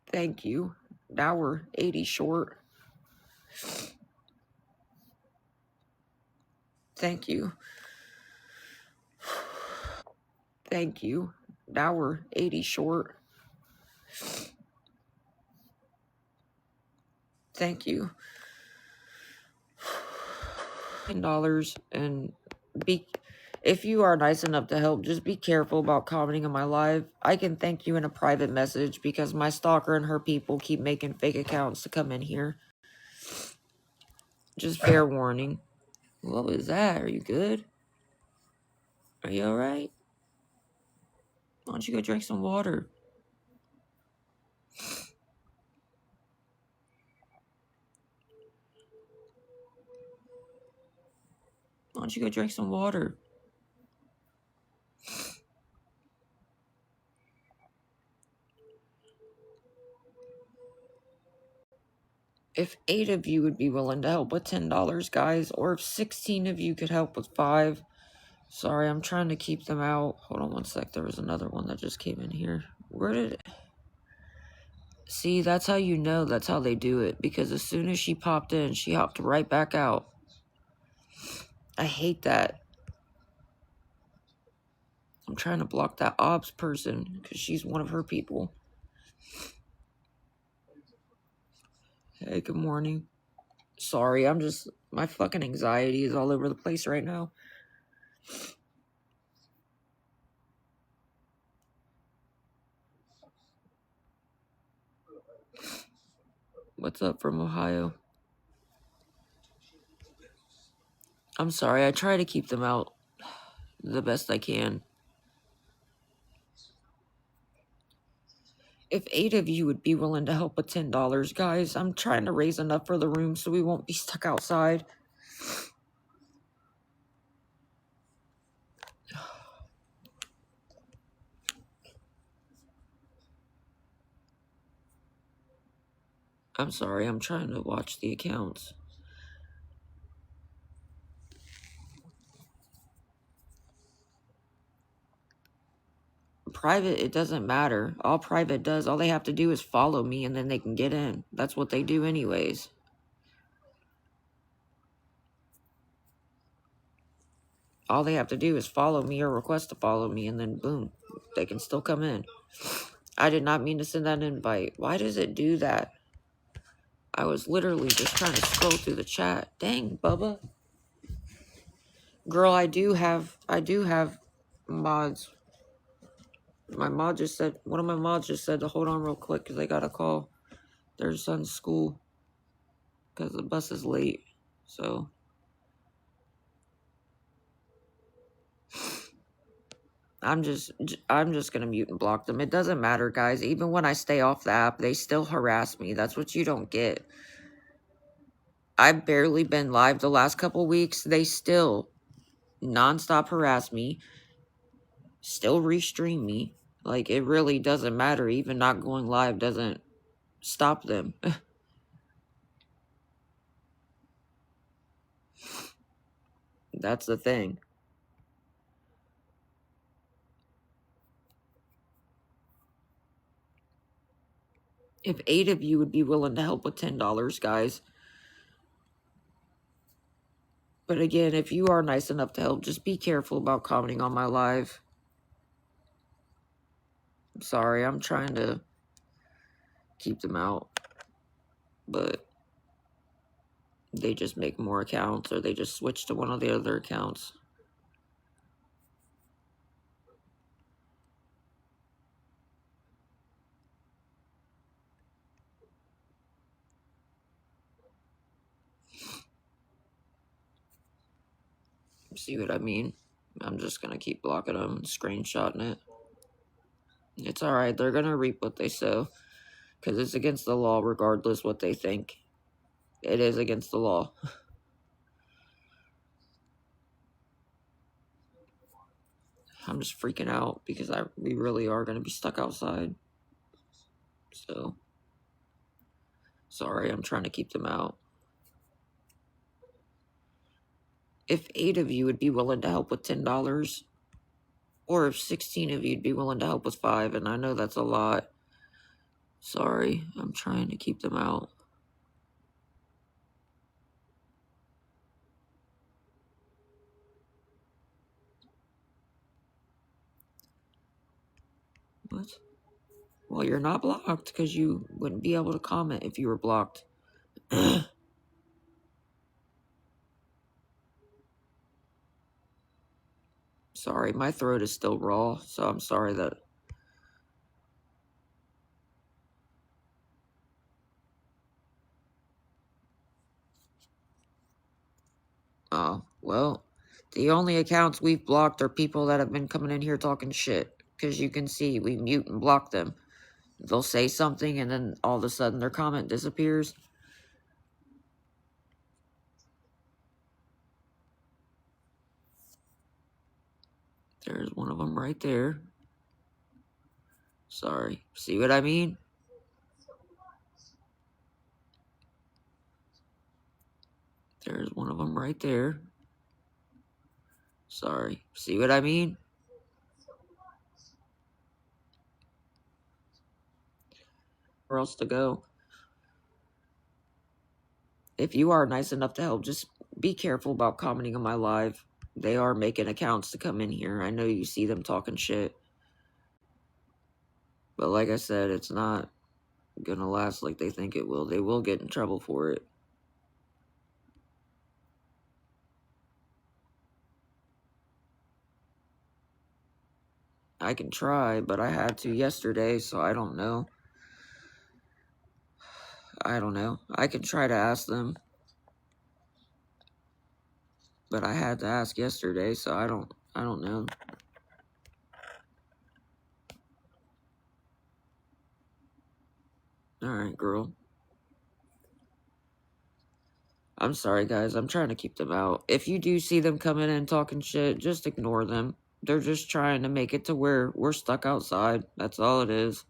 Thank you. Now we're 80 short. Thank you. Thank you. Now we're 80 short. Thank you. $10 and if you are nice enough to help, just be careful about commenting on my live. I can thank you in a private message because my stalker and her people keep making fake accounts to come in here. Just fair warning. What was that? Are you good? Are you alright? Why don't you go drink some water? Why don't you go drink some water? If 8 of you would be willing to help with $10, guys, or if 16 of you could help with 5. Sorry, I'm trying to keep them out. Hold on one sec. There was another one that just came in here. Where did it... See, that's how you know that's how they do it. Because as soon as she popped in, she hopped right back out. I hate that. I'm trying to block that ops person because she's one of her people. Hey, good morning. Sorry, my fucking anxiety is all over the place right now. What's up from Ohio? I'm sorry, I try to keep them out the best I can. If 8 of you would be willing to help with $10, guys, I'm trying to raise enough for the room so we won't be stuck outside. I'm sorry, I'm trying to watch the accounts. Private, it doesn't matter. All private does, all they have to do is follow me and then they can get in. That's what they do anyways. All they have to do is follow me or request to follow me and then boom, they can still come in. I did not mean to send that invite. Why does it do that? I was literally just trying to scroll through the chat. Dang, Bubba. Girl, I do have mods. One of my mods just said to hold on real quick because they got to call their son's school because the bus is late. So, I'm just gonna mute and block them. It doesn't matter, guys. Even when I stay off the app, they still harass me. That's what you don't get. I've barely been live the last couple weeks. They still nonstop harass me, still restream me. Like, it really doesn't matter. Even not going live doesn't stop them. That's the thing. If 8 of you would be willing to help with $10, guys. But again, if you are nice enough to help, just be careful about commenting on my live. I'm sorry, I'm trying to keep them out. But they just make more accounts, or they just switch to one of the other accounts. See what I mean? I'm just gonna keep blocking them and screenshotting it. It's alright, they're gonna reap what they sow. Because it's against the law regardless what they think. It is against the law. I'm just freaking out because we really are gonna be stuck outside. So, sorry, I'm trying to keep them out. If 8 of you would be willing to help with $10, or if 16 of you would be willing to help with 5, and I know that's a lot. Sorry, I'm trying to keep them out. What? Well, you're not blocked because you wouldn't be able to comment if you were blocked. Sorry, my throat is still raw, so I'm sorry that... Well, the only accounts we've blocked are people that have been coming in here talking shit. Because you can see, we mute and block them. They'll say something, and then all of a sudden their comment disappears. There's one of them right there. Sorry. See what I mean? There's one of them right there. Sorry. See what I mean? Where else to go? If you are nice enough to help, just be careful about commenting on my live. They are making accounts to come in here. I know you see them talking shit. But like I said, it's not gonna last like they think it will. They will get in trouble for it. I can try, but I had to yesterday, so I don't know. I don't know. I can try to ask them. But I had to ask yesterday, so I don't know. Alright, girl. I'm sorry, guys. I'm trying to keep them out. If you do see them coming in talking shit, just ignore them. They're just trying to make it to where we're stuck outside. That's all it is.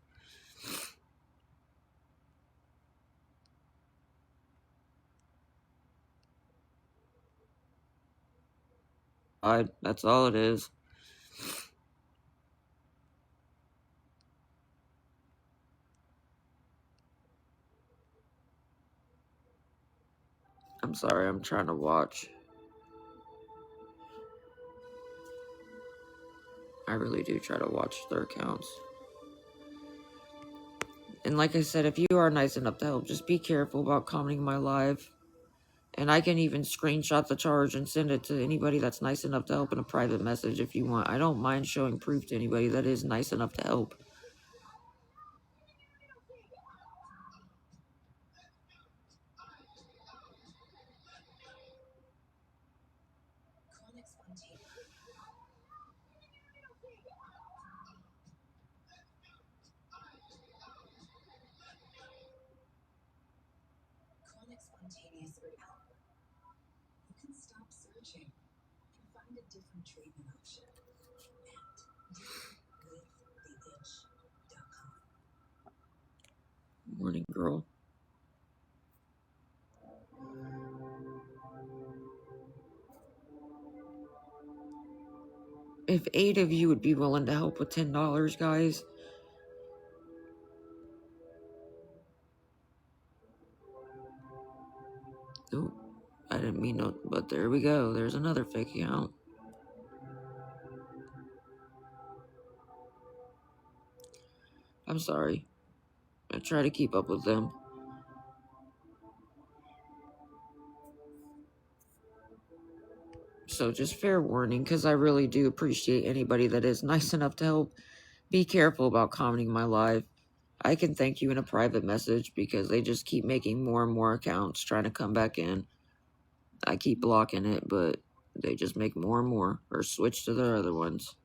That's all it is. I'm sorry, I'm trying to watch. I really do try to watch their accounts. And like I said, if you are nice enough to help, just be careful about commenting my live. And I can even screenshot the charge and send it to anybody that's nice enough to help in a private message if you want. I don't mind showing proof to anybody that is nice enough to help. Morning, girl. If 8 of you would be willing to help with $10, guys. Oh, I didn't mean no, but there we go. There's another fake account. I'm sorry. I try to keep up with them. So just fair warning, because I really do appreciate anybody that is nice enough to help. Be careful about commenting my live. I can thank you in a private message because they just keep making more and more accounts trying to come back in. I keep blocking it, but they just make more and more or switch to their other ones.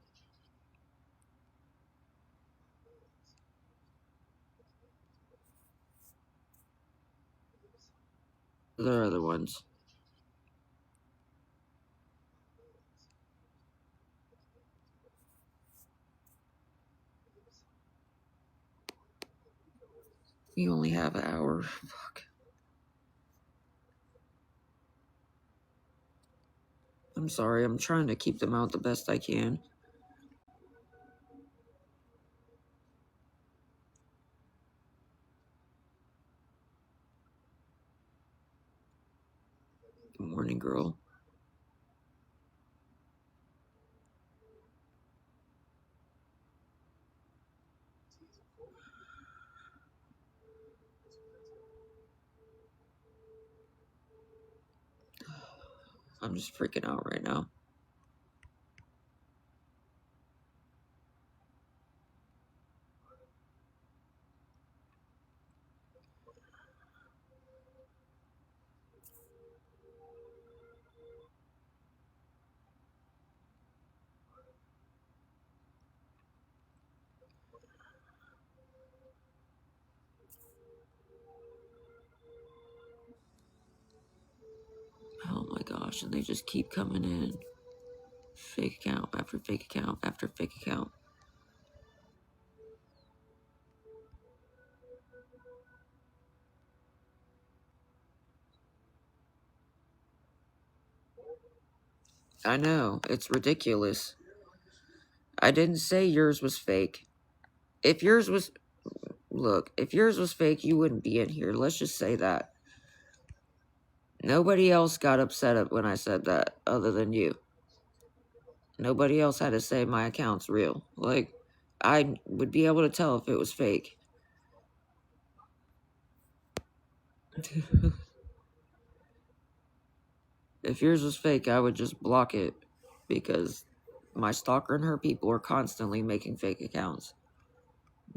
Their other ones. We only have an hour. Fuck. I'm sorry. I'm trying to keep them out the best I can. Good morning, girl. I'm just freaking out right now. Oh my gosh, and they just keep coming in. Fake account after fake account after fake account. I know, it's ridiculous. I didn't say yours was fake. If yours was... Look, if yours was fake, you wouldn't be in here. Let's just say that. Nobody else got upset when I said that, other than you. Nobody else had to say my account's real. Like, I would be able to tell if it was fake. If yours was fake, I would just block it. Because my stalker and her people are constantly making fake accounts.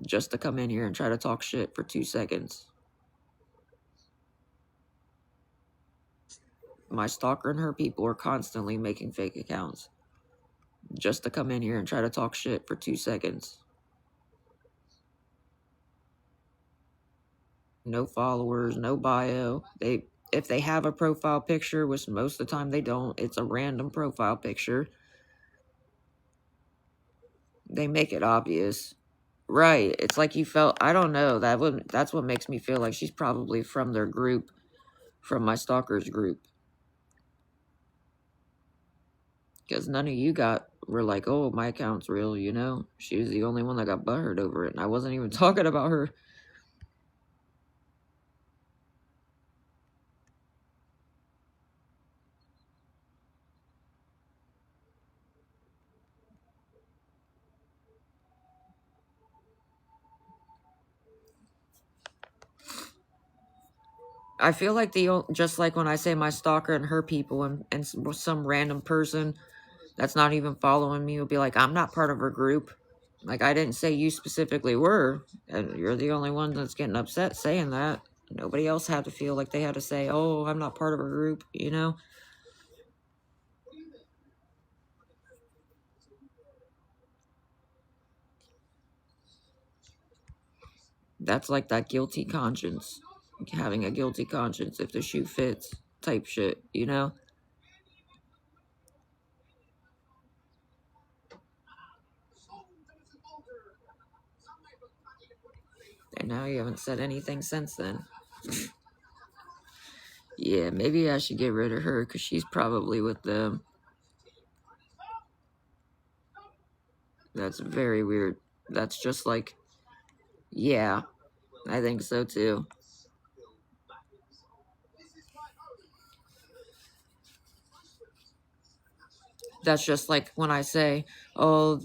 Just to come in here and try to talk shit for 2 seconds. My stalker and her people are constantly making fake accounts. Just to come in here and try to talk shit for 2 seconds. No followers, no bio. If they have a profile picture, which most of the time they don't, it's a random profile picture. They make it obvious. Right. It's like you felt, I don't know, that's what makes me feel like she's probably from their group, from my stalker's group. Because none of you were like, oh, my account's real, you know? She was the only one that got butthurt over it, and I wasn't even talking about her. I feel like just like when I say my stalker and her people and some random person that's not even following me will be like, I'm not part of her group. Like, I didn't say you specifically were, and you're the only one that's getting upset saying that. Nobody else had to feel like they had to say, oh, I'm not part of her group, you know? That's like that guilty conscience. having a guilty conscience if the shoe fits type shit, you know? And now you haven't said anything since then. Yeah, maybe I should get rid of her because she's probably with them. That's very weird. That's just like, yeah, I think so too. That's just like when I say, oh,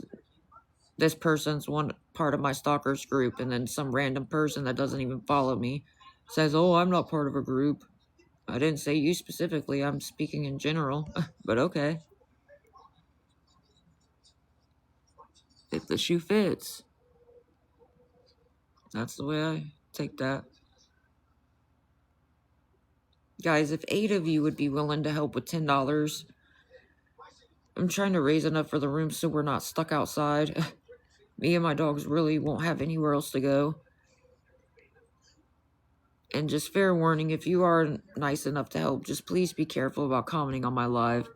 this person's one part of my stalkers group, and then some random person that doesn't even follow me says, oh, I'm not part of a group. I didn't say you specifically, I'm speaking in general, but okay. If the shoe fits, that's the way I take that. Guys, if 8 of you would be willing to help with $10, I'm trying to raise enough for the room so we're not stuck outside. Me and my dogs really won't have anywhere else to go. And just fair warning, if you are nice enough to help, just please be careful about commenting on my live.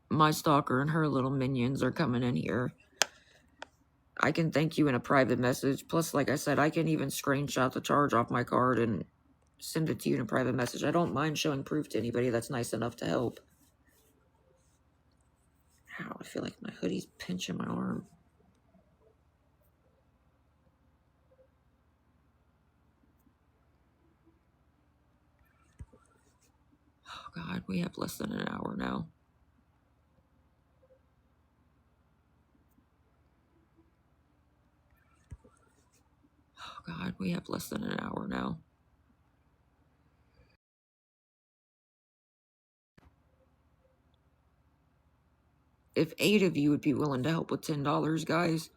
My stalker and her little minions are coming in here. I can thank you in a private message. Plus, like I said, I can even screenshot the charge off my card and send it to you in a private message. I don't mind showing proof to anybody that's nice enough to help. Ow, I feel like my hoodie's pinching my arm. Oh, God, we have less than an hour now. Oh, God, we have less than an hour now. If 8 of you would be willing to help with $10, guys.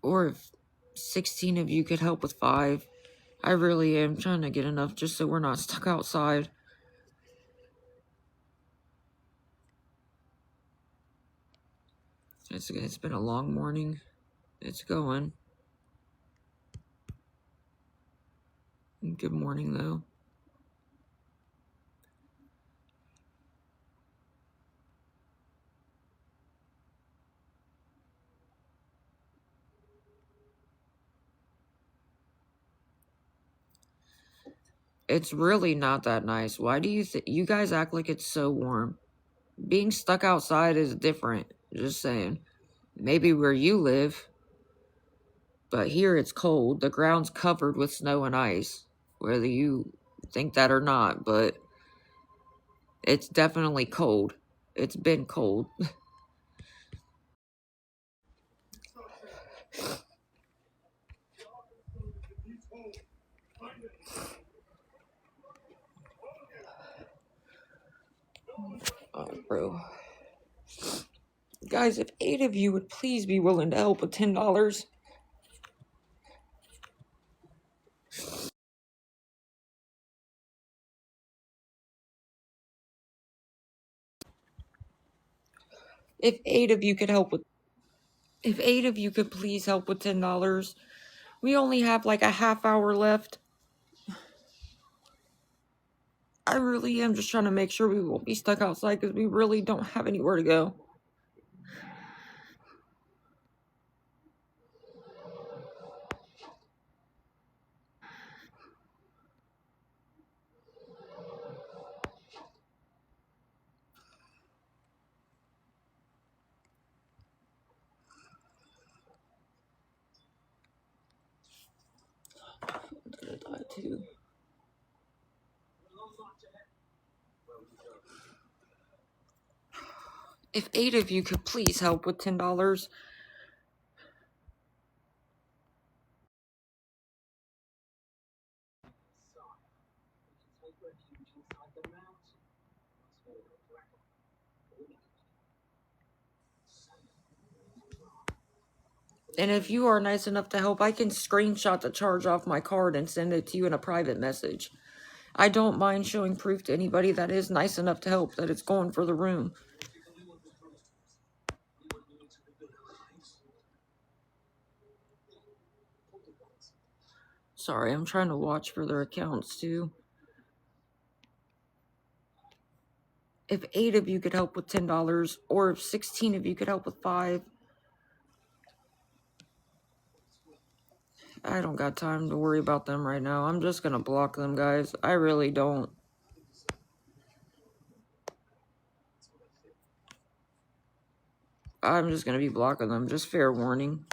Or if 16 of you could help with 5. I really am trying to get enough just so we're not stuck outside. It's been a long morning. It's going. Good morning, though. It's really not that nice. Why do you think you guys act like it's so warm? Being stuck outside is different. Just saying. Maybe where you live, but here it's cold. The ground's covered with snow and ice, whether you think that or not, but it's definitely cold. It's been cold. Oh, bro. Guys, if 8 of you would please be willing to help with $10. If 8 of you could help with... If 8 of you could please help with $10. We only have like a half hour left. I really am just trying to make sure we won't be stuck outside because we really don't have anywhere to go. I'm gonna die too. If 8 of you could please help with $10. And if you are nice enough to help, I can screenshot the charge off my card and send it to you in a private message. I don't mind showing proof to anybody that is nice enough to help that it's going for the room. Sorry, I'm trying to watch for their accounts too. If 8 of you could help with $10, or if 16 of you could help with 5. I don't got time to worry about them right now. I'm just gonna block them, guys. I really don't. I'm just gonna be blocking them. Just fair warning.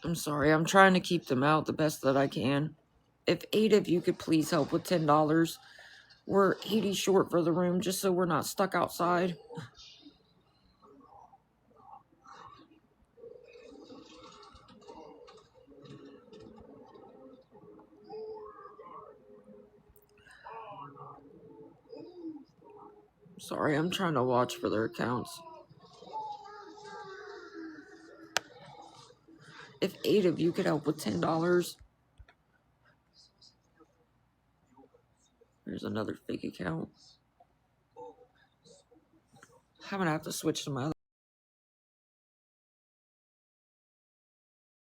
I'm sorry. I'm trying to keep them out the best that I can. If 8 of you could please help with $10. We're 80 short for the room, just so we're not stuck outside. Sorry, I'm trying to watch for their accounts. If 8 of you could help with $10. There's another fake account. I'm gonna have to switch to my other